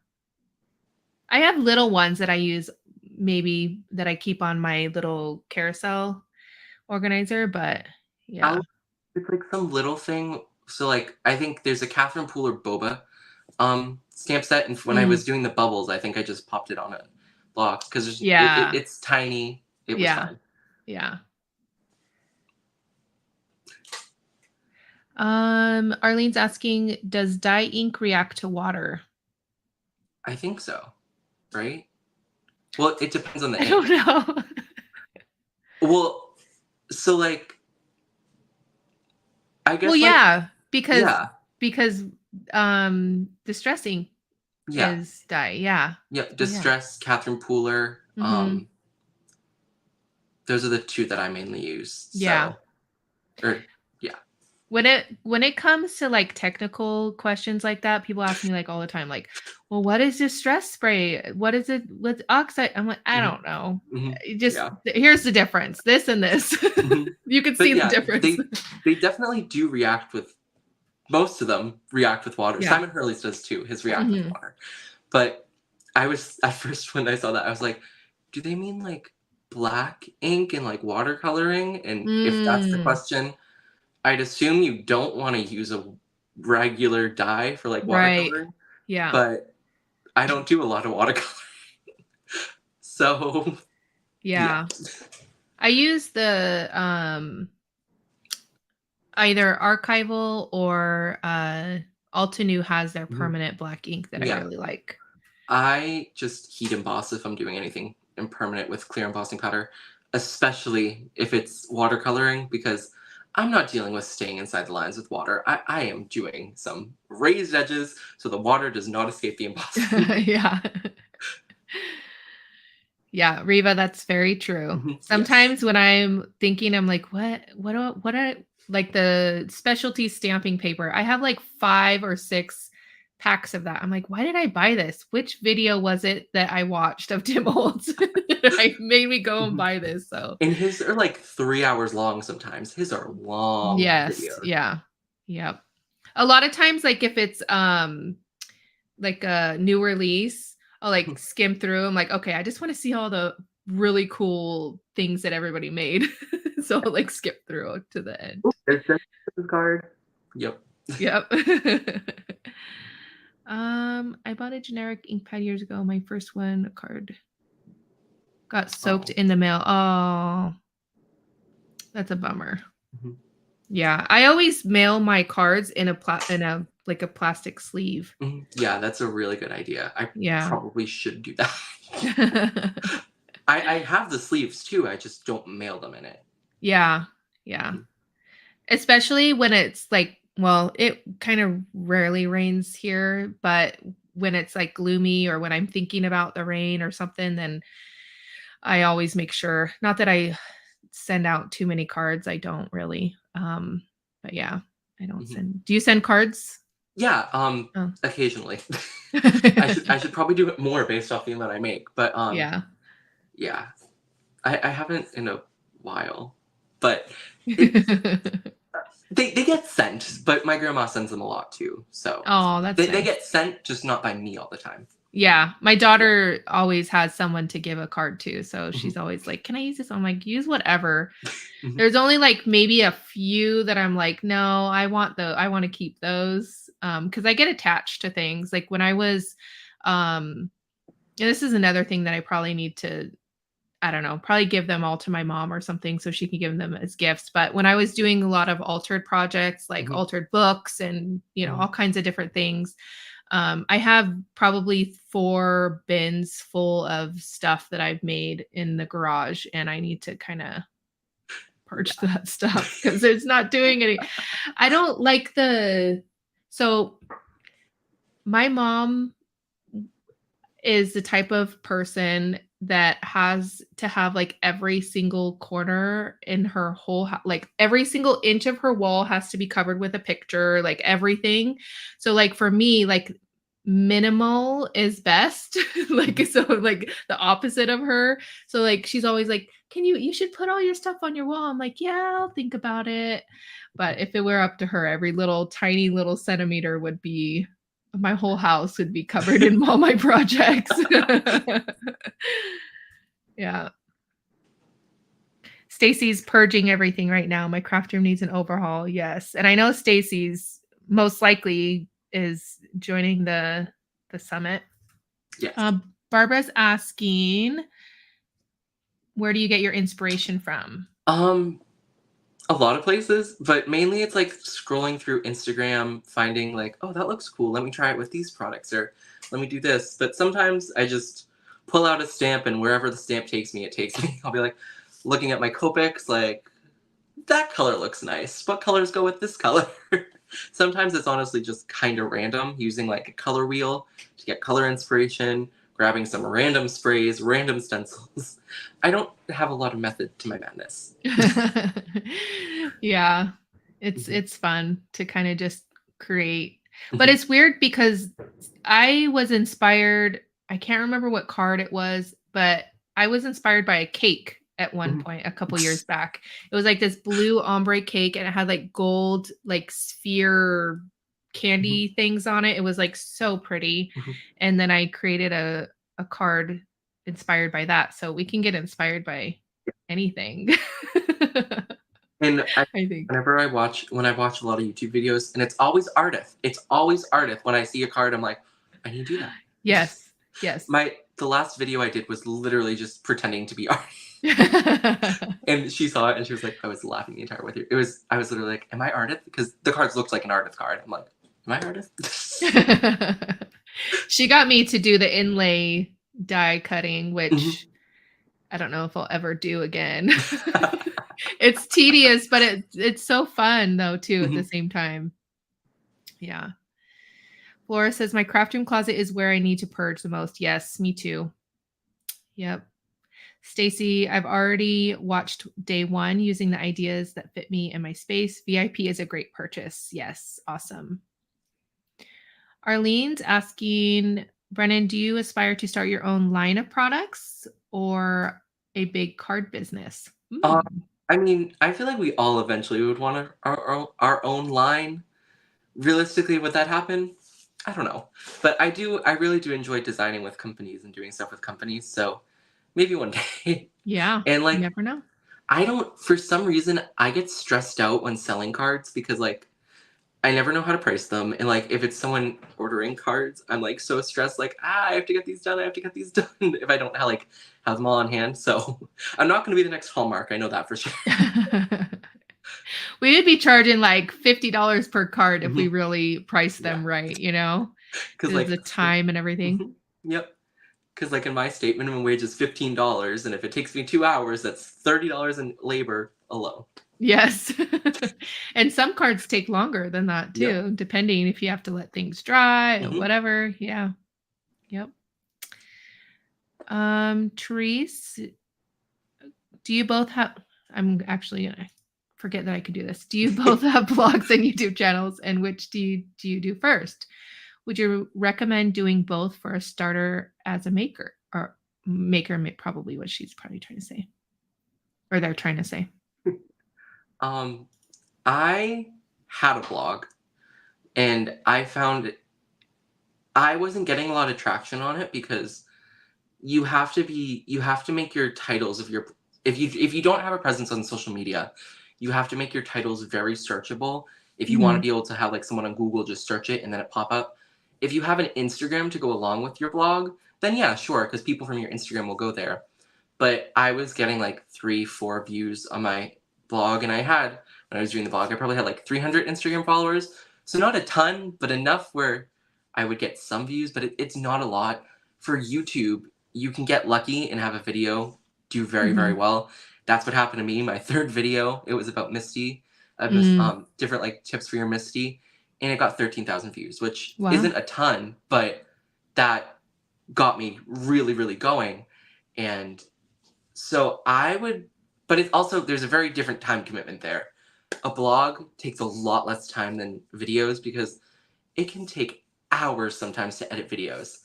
I have little ones that I use maybe that I keep on my little carousel organizer, but yeah. I'll It's like some little thing. So like I think there's a Catherine Pooler boba stamp set, and when I Mm, was doing the bubbles, I think I just popped it on a box because yeah. it's tiny. It was Yeah. fine. Yeah. Arlene's asking, does dye ink react to water? I think so, right? Well, it depends on the I don't ink. know. Well, so like I Well, guess like yeah, because yeah, because distressing yeah, is dye. Yeah. yep. Oh yeah. Distress, Catherine Pooler. Mhm. Those are the two that I mainly use. Yeah. So or yeah. When it comes to like technical questions like that, people ask me like all the time, like, well, what is distress spray? What is it with oxide? I'm like, I Hmm. don't know. Hmm. Just Yeah. here's the difference. This and this. Hmm. You can But see the yeah, difference. they definitely do react with most of them react with water. Yeah. Simon Hurley's does too. His react with Mhm. water. But I was at first when I saw that I was like, do they mean like black ink and like watercoloring? And if that's the Mm, question, I'd assume you don't want to use a regular dye for like right. watercoloring. Yeah. But I don't do a lot of watercolor. So yeah. Yeah. I use the either archival or Altenew has their Mhm. permanent black ink that I Yeah. really like. I just heat emboss if I'm doing anything impermanent with clear embossing powder, especially if it's watercoloring, because I'm not dealing with staying inside the lines with water. I am doing some raised edges so the water does not escape the embossing. Yeah. Yeah, Riva, that's very true. Mhm. Yes. Sometimes when I'm thinking, I'm like, what are like the specialty stamping paper? I have like 5 or 6 packs of that. I'm like, why did I buy this? Which video was it that I watched of Tim Holtz? I made me go and Mhm. buy this. So And his are like 3 hours long sometimes. His are long yes, videos. yeah. Yep. A lot of times, like if it's like a new release, I'll like skim through. I'm like, okay, I just want to see all the really cool things that everybody made. So I'll like skip through to the Oh, end. there's Jennifer's card. Yep. Yep. I bought a generic ink pad years ago. My first one, a card got soaked Oh. in the mail. Oh, that's a bummer. Mhm. Yeah, I always mail my cards in a like a plastic sleeve. Mhm. Yeah, that's a really good idea. I Yeah. probably should do that. I have the sleeves too. I just don't mail them in it. Yeah. Yeah. Mhm. Especially when it's like, well, it kind of rarely rains here, but when it's like gloomy or when I'm thinking about the rain or something, then I always make sure, not that I send out too many cards, I don't really. But yeah, I don't Mhm. send. Do you send cards? Yeah, Oh. occasionally. I should probably do it more based off the amount I make, but Yeah. yeah, I haven't in a while, but it they get sent, but my grandma sends them a lot too, so Oh, that's they nice. get sent, just not by me all the time. Yeah, my Yeah. daughter always has someone to give a card to, so Mhm. she's always like, "Can I use this?" I'm like, "Use whatever." Mhm. There's only like maybe a few that I'm like, "No, I want to keep those." Because I get attached to things. Like when I was and this is another thing that I probably need to, I don't know, probably give them all to my mom or something so she can give them as gifts. But when I was doing a lot of altered projects, like Mhm. altered books and, Mhm. all kinds of different things, I have probably 4 bins full of stuff that I've made in the garage, and I need to kind of purge Yeah. that stuff because it's not doing any. I don't like the. So my mom is the type of person that has to have like every single corner in her whole like every single inch of her wall has to be covered with a picture, like everything. So like for me, like minimal is best. Like Mhm. so like the opposite of her. So like she's always like, "Can you should put all your stuff on your wall." I'm like, "Yeah, I'll think about it." But if it were up to her, every little tiny little centimeter would be my whole house would be covered in all my projects. Yeah. Stacy's purging everything right now. My craft room needs an overhaul. Yes. And I know Stacy's most likely is joining the summit. Yes. Barbara's asking, where do you get your inspiration from? A lot of places, but mainly it's like scrolling through Instagram, finding like, oh, that looks cool. Let me try it with these products, or let me do this. But sometimes I just pull out a stamp, and wherever the stamp takes me, it takes me. I'll be like looking at my Copics, like that color looks nice. What colors go with this color? Sometimes it's honestly just kind of random, using like a color wheel to get color inspiration, grabbing some random sprays, random stencils. I don't have a lot of method to my madness. Yeah. Mhm. It's fun to kind of just create. But Mhm. it's weird because I was inspired, I can't remember what card it was, but I was inspired by a cake at one Mhm. point a couple years back. It was like this blue ombre cake and it had like gold like sphere Mhm. candy things on it. It was like so pretty. Mhm. And then I created a card inspired by that. So we can get inspired by anything. And I think. when I watch a lot of YouTube videos, and it's always artist. It's always artist. When I see a card, I'm like, I need to do that. Yes. Yes. The last video I did was literally just pretending to be artist. And she saw it and she was like, I was laughing the entire way through. I was literally like, am I artist? Because the cards looked like an artist card. I'm like, am I artist? She got me to do the inlay die cutting, Mhm. which I don't know if I'll ever do again. It's tedious, but it's so fun though too at the Mhm. same time. Yeah. Flora says my craft room closet is where I need to purge the most. Yes, me too. Yep. Stacy, I've already watched day one using the ideas that fit me and my space. VIP is a great purchase. Yes, awesome. Arlene's asking, Brennan, do you aspire to start your own line of products or a big card business? Uh, I mean, I feel like we all eventually would want our own line. Realistically, would that happen? I don't know. But I really do enjoy designing with companies and doing stuff with companies. So maybe one day. Yeah, And you like, never know. I don't, for some reason, I get stressed out when selling cards because like, I never know how to price them. And like, if it's someone ordering cards, I'm like so stressed, like, I have to get these done. I have to get these done if I don't have them all on hand. So I'm not going to be the next Hallmark. I know that for sure. We would be charging like $50 per card if we Mhm. really price Yeah. them right, you know? Because The like, time and everything. mhm. Yep. Because like in my state, minimum wage is $15, and if it takes me 2 hours, that's $30 in labor alone. Yes. And some cards take longer than that Yep. too, depending if you have to let things dry or Hmm. whatever. Yeah. Yep. Therese, do you both have I'm actually gonna forget that I could do this. Do you both have blogs and YouTube channels, and which do you do first? Would you recommend doing both for a starter as a maker or probably what she's probably trying to say or they're trying to say. Um, I had a blog, and I found I wasn't getting a lot of traction on it because you have to make your titles of your if you don't have a presence on social media, you have to make your titles very searchable if you want to Mhm. be able to have like someone on Google just search it and then it pop up. If you have an Instagram to go along with your blog, then yeah, sure, because people from your Instagram will go there. But I was getting like 3 4 views on my blog, and I had when I was doing the blog, I probably had like 300 Instagram followers, so not a ton, but enough where I would get some views, but it's not a lot. For YouTube, you can get lucky and have a video do very, very Mhm. well. That's what happened to me. My third video, it was about Misty, Mm. different like tips for your Misty, and it got 13,000 views, which Wow. isn't a ton, but that got me really, really going. And so I would, but it's also, there's a very different time commitment there. A blog takes a lot less time than videos because it can take hours sometimes to edit videos.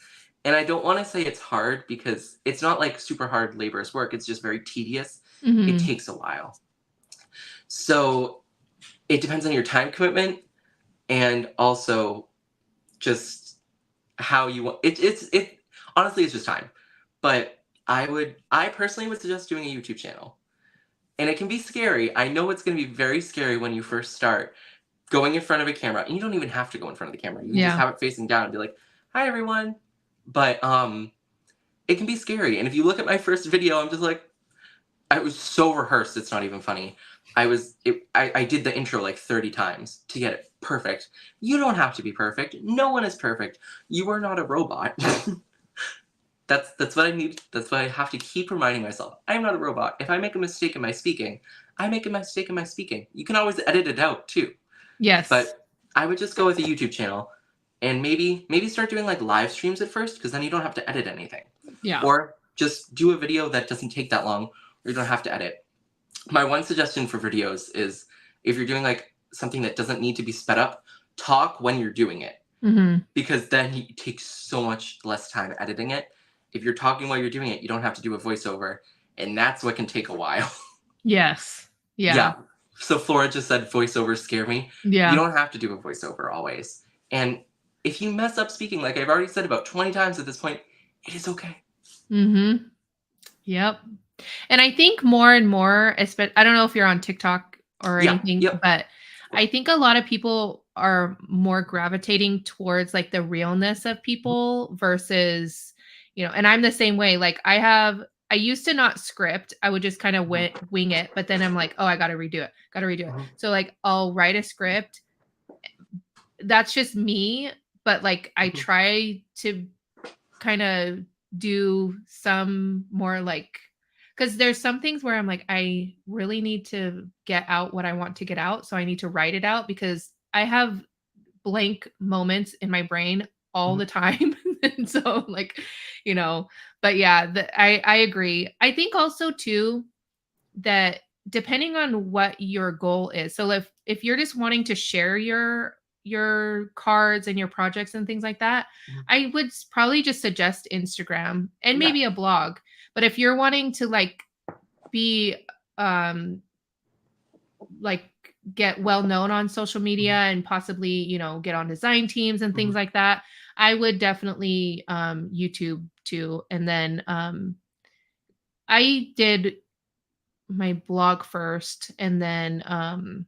And I don't want to say it's hard because it's not like super hard laborious work. It's just very tedious. It Mhm. takes a while. So it depends on your time commitment and also just how you want it. Honestly, it's just time. But I personally would suggest doing a YouTube channel. And it can be scary. I know it's going to be very scary when you first start going in front of a camera. And you don't even have to go in front of the camera. You can just Yeah. have it facing down and be like, "Hi everyone." But it can be scary. And if you look at my first video, I'm just like, I was so rehearsed, it's not even funny. I did the intro like 30 times to get it perfect. You don't have to be perfect. No one is perfect. You are not a robot. That's what I need. That's what I have to keep reminding myself. I'm not a robot. If I make a mistake in my speaking, I make a mistake in my speaking. You can always edit it out too. Yes. But I would just go with a YouTube channel and maybe start doing like live streams at first, because then you don't have to edit anything. Yeah. Or just do a video that doesn't take that long, or you don't have to edit. My one suggestion for videos is, if you're doing like something that doesn't need to be sped up, talk when you're doing it, because then it takes so much less time editing it. If you're talking while you're doing it, you don't have to do a voiceover, and that's what can take a while. Yes. Yeah. Yeah. So Flora just said voiceovers scare me. Yeah. You don't have to do a voiceover always. And if you mess up speaking, like I've already said about 20 times at this point, it is okay. Mm-hmm. Yep. And I think more and more, I don't know if you're on TikTok or anything, Yep. but I think a lot of people are more gravitating towards like the realness of people versus, and I'm the same way. Like I used to not script. I would just kind of wing it, but then I'm like, oh, I got to redo it. Got to redo it. So like I'll write a script. That's just me, but like I try to kind of do some more like, because there's some things where I'm like, I really need to get out what I want to get out. So I need to write it out, because I have blank moments in my brain all the time. And so like, but yeah, I agree. I think also too, that depending on what your goal is. So if you're just wanting to share your cards and your projects and things like that, I would probably just suggest Instagram and maybe a blog. But if you're wanting to like be like get well known on social media and possibly, get on design teams and things like that, I would definitely YouTube too. And then I did my blog first, and then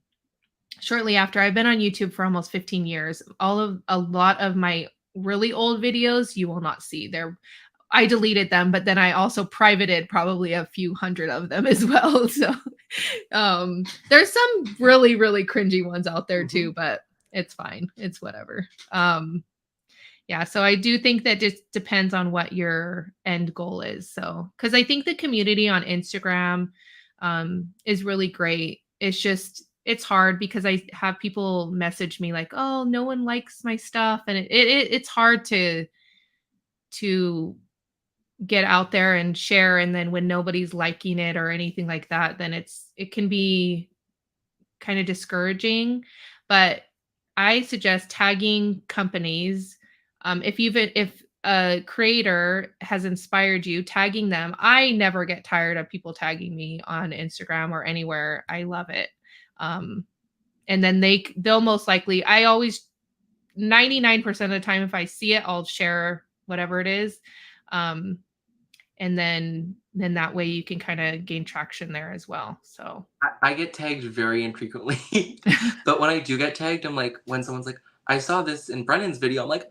shortly after. I've been on YouTube for almost 15 years. A lot of my really old videos you will not see. I deleted them, but then I also privated probably a few hundred of them as well. So there's some really really cringy ones out there too, but it's fine. It's whatever. Yeah, so I do think that just depends on what your end goal is. So, because I think the community on Instagram is really great. It's hard because I have people message me like, "Oh, no one likes my stuff," and it's hard to get out there and share. And then when nobody's liking it or anything like that, then it can be kind of discouraging. But I suggest tagging companies. If a creator has inspired you, tagging them. I never get tired of people tagging me on Instagram or anywhere. I love it. And then they'll most likely, I always 99% of the time, if I see it, I'll share whatever it is. And then that way you can kind of gain traction there as well. So I get tagged very infrequently, but when I do get tagged, I'm like, when someone's like, "I saw this in Brennan's video," I'm like,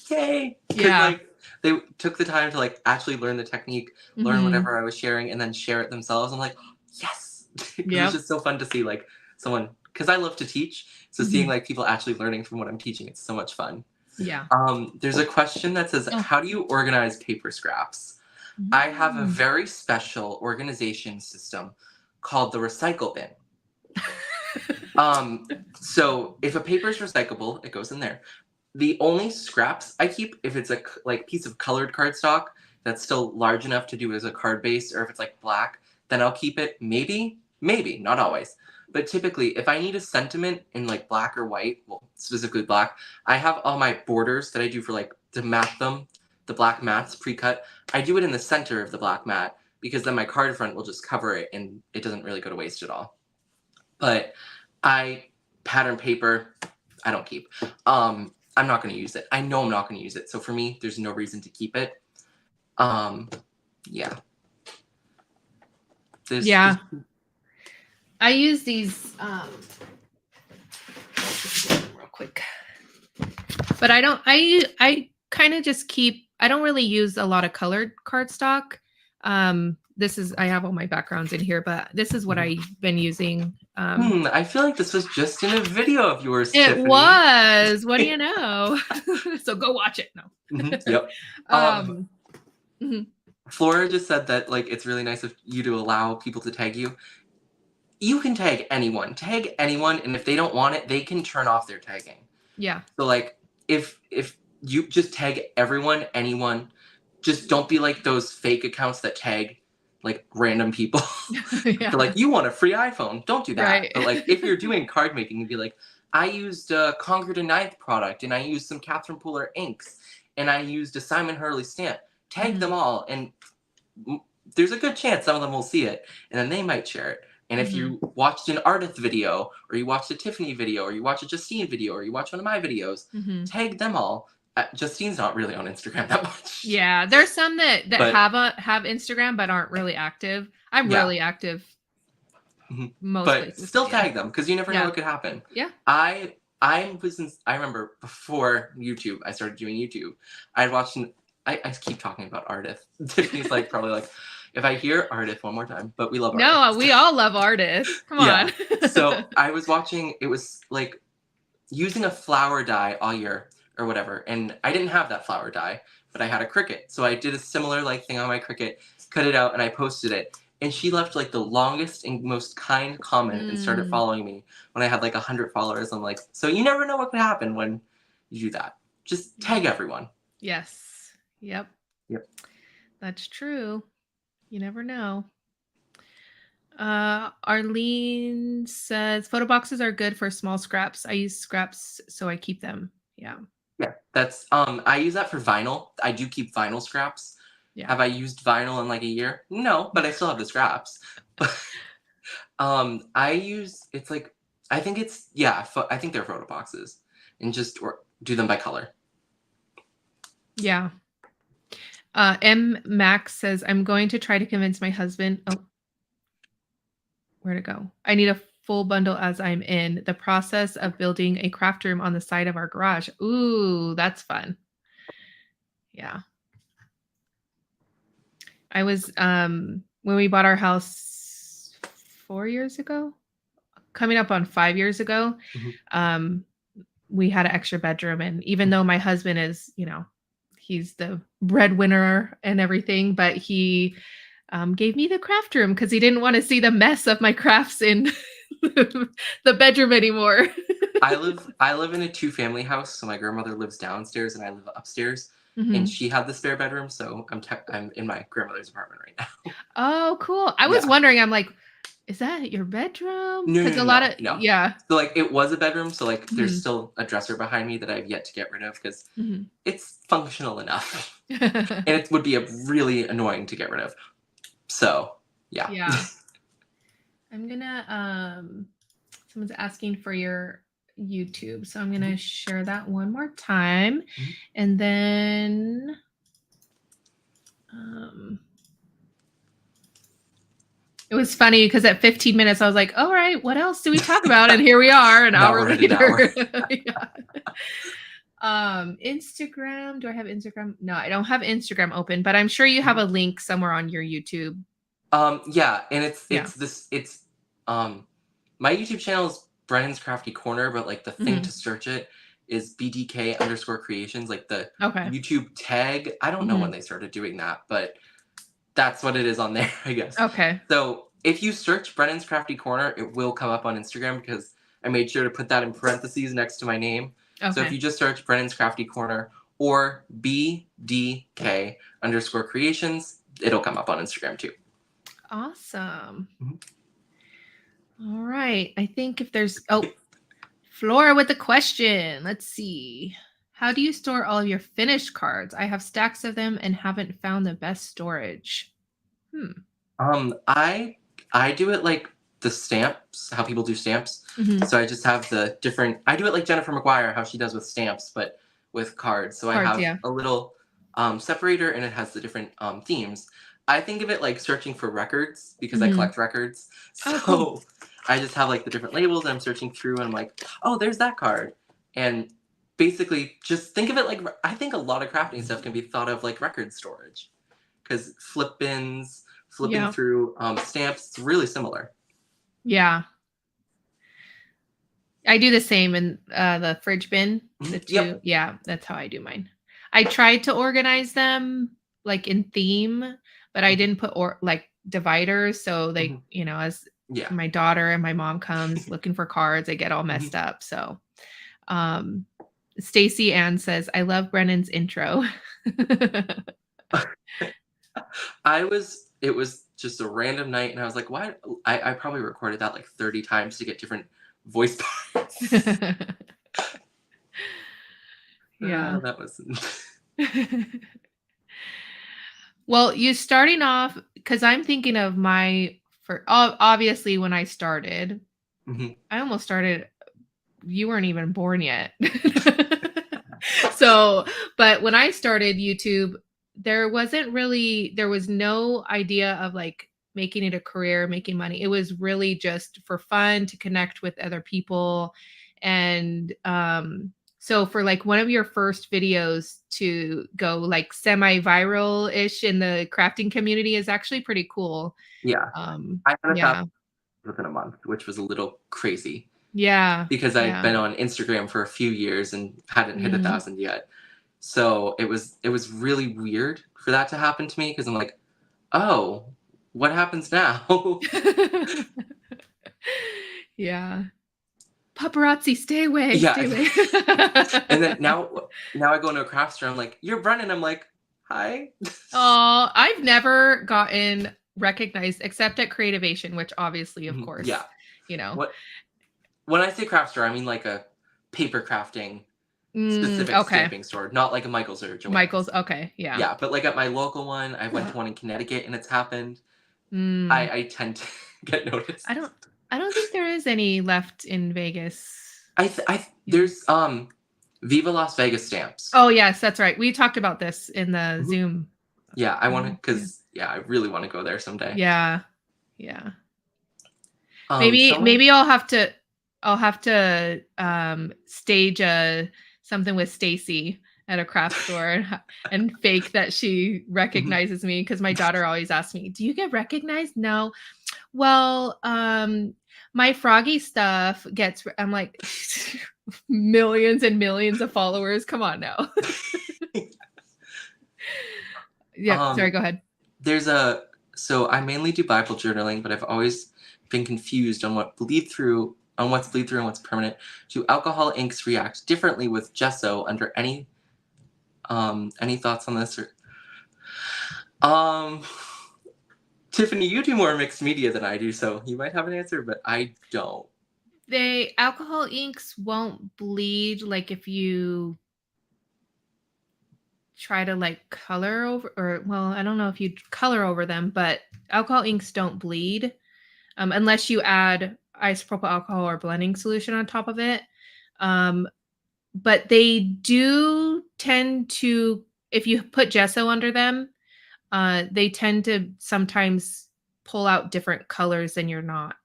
"Yay!" Because like they took the time to like actually learn the technique, learn whatever I was sharing, and then share it themselves. I'm like, yes, because it's just so fun to see like someone. Because I love to teach, so seeing like people actually learning from what I'm teaching, it's so much fun. Yeah. There's a question that says, "How do you organize paper scraps?" I have a very special organization system called the recycle bin. So if a paper is recyclable, it goes in there. The only scraps I keep, if it's a like piece of colored cardstock that's still large enough to do as a card base, or if it's like black, then I'll keep it. Maybe, not always. But typically, if I need a sentiment in like black or white, well, specifically black, I have all my borders that I do for like to mat them, the black mats pre-cut. I do it in the center of the black mat, because then my card front will just cover it and it doesn't really go to waste at all. But pattern paper, I don't keep. I'm not going to use it. I know I'm not going to use it. So for me, there's no reason to keep it. Yeah. Yeah. I use these real quick. But I kind of just keep, I don't really use a lot of colored cardstock. This is, I have all my backgrounds in here, but this is what I've been using. I feel like this was just in a video of yours, It Tiffany. was. What do you know? So go watch it. No. Yep. Flora just said that like it's really nice of you to allow people to tag you. You can tag anyone, and if they don't want it, they can turn off their tagging. Yeah. So like if you just tag everyone, anyone, just don't be like those fake accounts that tag like random people. Yeah. Like, you want a free iPhone, don't do that. Right. But like if you're doing card making, you'd be like, I used a Conquer the Ninth product, and I used some Catherine Pooler inks, and I used a Simon Hurley stamp. Tag them all, and there's a good chance some of them will see it, and then they might share it. And if you watched an Ardith video, or you watched a Tiffany video, or you watched a Justine video, or you watch one of my videos, tag them all. Justine's not really on Instagram that much. Yeah, there's some that have Instagram but aren't really active. I'm really active. Most but places, still tag them, because you never know what could happen. Yeah. I remember before YouTube, I started doing YouTube. I'd watched I keep talking about Ardith. Tiffany's like probably like, if I hear Ardith one more time, but we love Ardith. No, we all love Ardith. Come on. So I was watching, it was like using a flower dye all year or whatever, and I didn't have that flower dye, but I had a Cricut. So I did a similar like thing on my Cricut, cut it out, and I posted it. And she left like the longest and most kind comment and started following me when I had like 100 followers. I'm like, so you never know what could happen when you do that. Just tag everyone. Yes. Yep. That's true. You never know. Arlene says photo boxes are good for small scraps. I use scraps, so I keep them. Yeah. Yeah, that's I use that for vinyl. I do keep vinyl scraps. Yeah. Have I used vinyl in like a year? No, but I still have the scraps. I use, it's like, I think it's, I think they're photo boxes, and just or do them by color. Yeah. M Max says, I'm going to try to convince my husband. Oh, where'd it go? I need a full bundle as I'm in the process of building a craft room on the side of our garage. Ooh, that's fun. Yeah. I was, when we bought our house 4 years ago, coming up on 5 years ago, we had an extra bedroom. And even though my husband is, he's the breadwinner and everything, but he gave me the craft room because he didn't want to see the mess of my crafts in the bedroom anymore. I live in a 2-family house, so my grandmother lives downstairs and I live upstairs. And she had the spare bedroom, so I'm in my grandmother's apartment right now. Oh, cool. I was wondering, I'm like, is that your bedroom? No. Yeah. So like it was a bedroom, so like there's still a dresser behind me that I've yet to get rid of because it's functional enough. And it would be really annoying to get rid of. So yeah. Yeah. I'm gonna someone's asking for your YouTube, so I'm gonna share that one more time. And then it was funny because at 15 minutes I was like, all right, what else do we talk about? And here we are an hour later. Instagram, do I have Instagram? No, I don't have Instagram open, but I'm sure you have a link somewhere on your YouTube. Yeah, and it's my YouTube channel is Brennan's Crafty Corner, but like the thing to search it is BDK_creations, like the YouTube tag. I don't know when they started doing that, but that's what it is on there, I guess. Okay. So if you search Brennan's Crafty Corner, it will come up on Instagram because I made sure to put that in parentheses next to my name. Okay. So if you just search Brennan's Crafty Corner or BDK_creations, it'll come up on Instagram too. Awesome. All right. I think if there's, Flora with the question. Let's see. How do you store all of your finished cards? I have stacks of them and haven't found the best storage. I do it like the stamps, how people do stamps. So I just have the different, I do it like Jennifer McGuire, how she does with stamps, but with cards. So I have a little separator, and it has the different themes. I think of it like searching for records because I Mhm. collect records. Oh, cool. So I just have like the different labels and I'm searching through and I'm like, oh, there's that card. And basically just think of it like I think a lot of crafting stuff can be thought of like record storage because flip bins, flipping Yeah. through stamps, it's really similar. Yeah. I do the same in the fridge bin. The Mhm. two, Yep. yeah, that's how I do mine. I tried to organize them like in theme, but I Mhm. didn't put or like dividers. So they, Mhm. as Yeah. my daughter and my mom comes looking for cards, they get all Mhm. messed up. So um Stacy Ann says, I love Brennan's intro. It was just a random night and I was like, why? I probably recorded that like 30 times to get different voice parts. Yeah. That was. Well, you starting off because I'm thinking of my for obviously when I started, Mhm. I almost started. You weren't even born yet. So, but when I started YouTube, there was no idea of like making it a career, making money. It was really just for fun to connect with other people. And so for like one of your first videos to go like semi-viral ish in the crafting community is actually pretty cool. Yeah. I had 1,000 Yeah. within a month, which was a little crazy Yeah. because I'd Yeah. been on Instagram for a few years and hadn't hit Mhm. 1,000 yet. So it was really weird for that to happen to me because I'm like, oh, what happens now? Yeah. Paparazzi, stay away, Yeah. stay away. And then now I go into a craft store. I'm like, you're Brennan. I'm like, hi. Oh, I've never gotten recognized except at Creativation, which obviously, of Mhm. Yeah. course, you know. What when I say craft store, I mean like a paper crafting specific Okay. stamping store, not like a Michael's or Michael's, Joann's. okay, yeah. Yeah, but like at my local one, I went to one in Connecticut and it's happened. Mm, I tend to get I noticed. don't I don't think there is any left in Vegas. Yeah. There's Viva Las Vegas stamps. Oh, yes, that's right. We talked about this in the Mhm. Zoom. Yeah, I want to Yeah. because yeah, I really want to go there someday. Yeah. Yeah. Someone Maybe I'll have to stage a something with Stacy at a craft store and fake that she Mhm. recognizes me because my daughter always asks me, "Do you get recognized?" No. Well, my froggy stuff gets I'm like millions and millions of followers. Come on now. Yeah, sorry, um, go ahead. there's a so I mainly do Bible journaling, but I've always been confused on what's bleed through and what's permanent. Do alcohol inks react differently with gesso under any thoughts on this or um Tiffany, you do more mixed media than I do, so you might have an answer, but I don't. They alcohol inks won't bleed like if you try to like color over or well, I don't know if you color over them, but alcohol inks don't bleed unless you add isopropyl alcohol or blending solution on top of it. Um, but they do tend to, if you put gesso under them, they tend to sometimes pull out different colors than you're not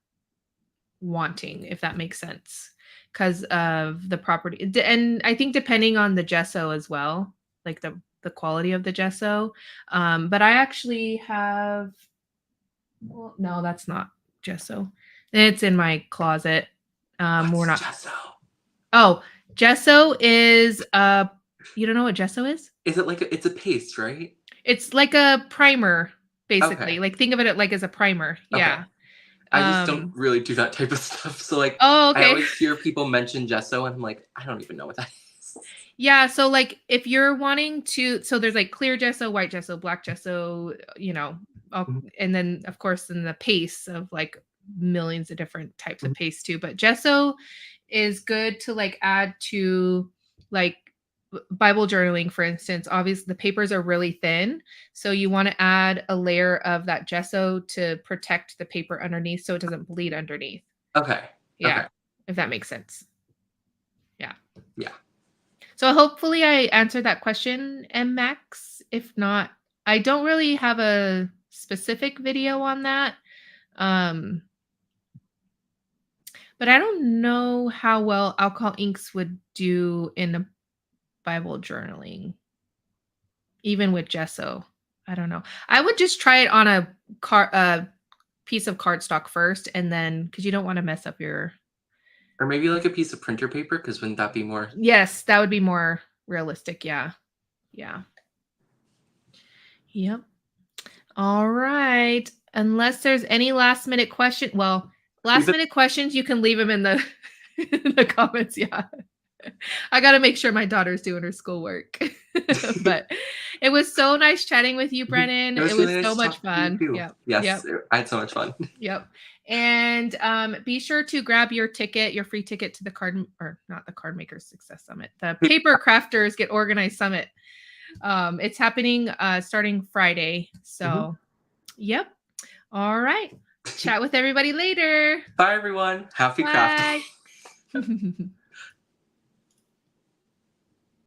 wanting, if that makes sense, because of the property. And I think depending on the gesso as well, like the quality of the gesso. But I actually have. Well, no, that's not gesso. It's in my closet. We're What's not. gesso? Oh, gesso is You don't know what gesso is? Is it like it's a paste, right? It's like a primer, basically. Okay. Like think of it like as a primer. Okay. Yeah. I just don't Um. really do that type of stuff. So like Oh, I okay. always hear people mention gesso and I'm like, I don't even know what that is. Yeah, so like if you're wanting to, so there's like clear gesso, white gesso, black gesso, Mhm, and then of course in the paste of like millions of different types of mhm. paste too. But gesso is good to like add to like Bible journaling, for instance. Obviously the papers are really thin, so you want to add a layer of that gesso to protect the paper underneath so it doesn't bleed underneath. Okay. Yeah, Okay. if that makes sense. Yeah. Yeah. So hopefully I answered that question, M Max. If not, I don't really have a specific video on that. But I don't know how well alcohol inks would do in a Bible journaling, even with gesso. I don't know. I would just try it on a piece of cardstock first, and then because you don't want to mess up your. Or maybe like a piece of printer paper, because wouldn't that be more? Yes, that would be more realistic. Yeah. Yeah. Yep. All right. Unless there's any last minute question. Well, last minute questions, you can leave them in the in the comments. Yeah. I got to make sure my daughter's doing her schoolwork. But it was so nice chatting with you, Brennan. It was It really was nice so to much talk to you fun. too. Yep. Yes, Yep. I had so much fun. Yep. And be sure to grab your ticket, your free ticket to the not the Card Makers Success Summit, the Paper Crafters Get Organized Summit. It's happening starting Friday. So, yep. All right. Chat with everybody later. Bye, everyone. Happy crafting. Bye.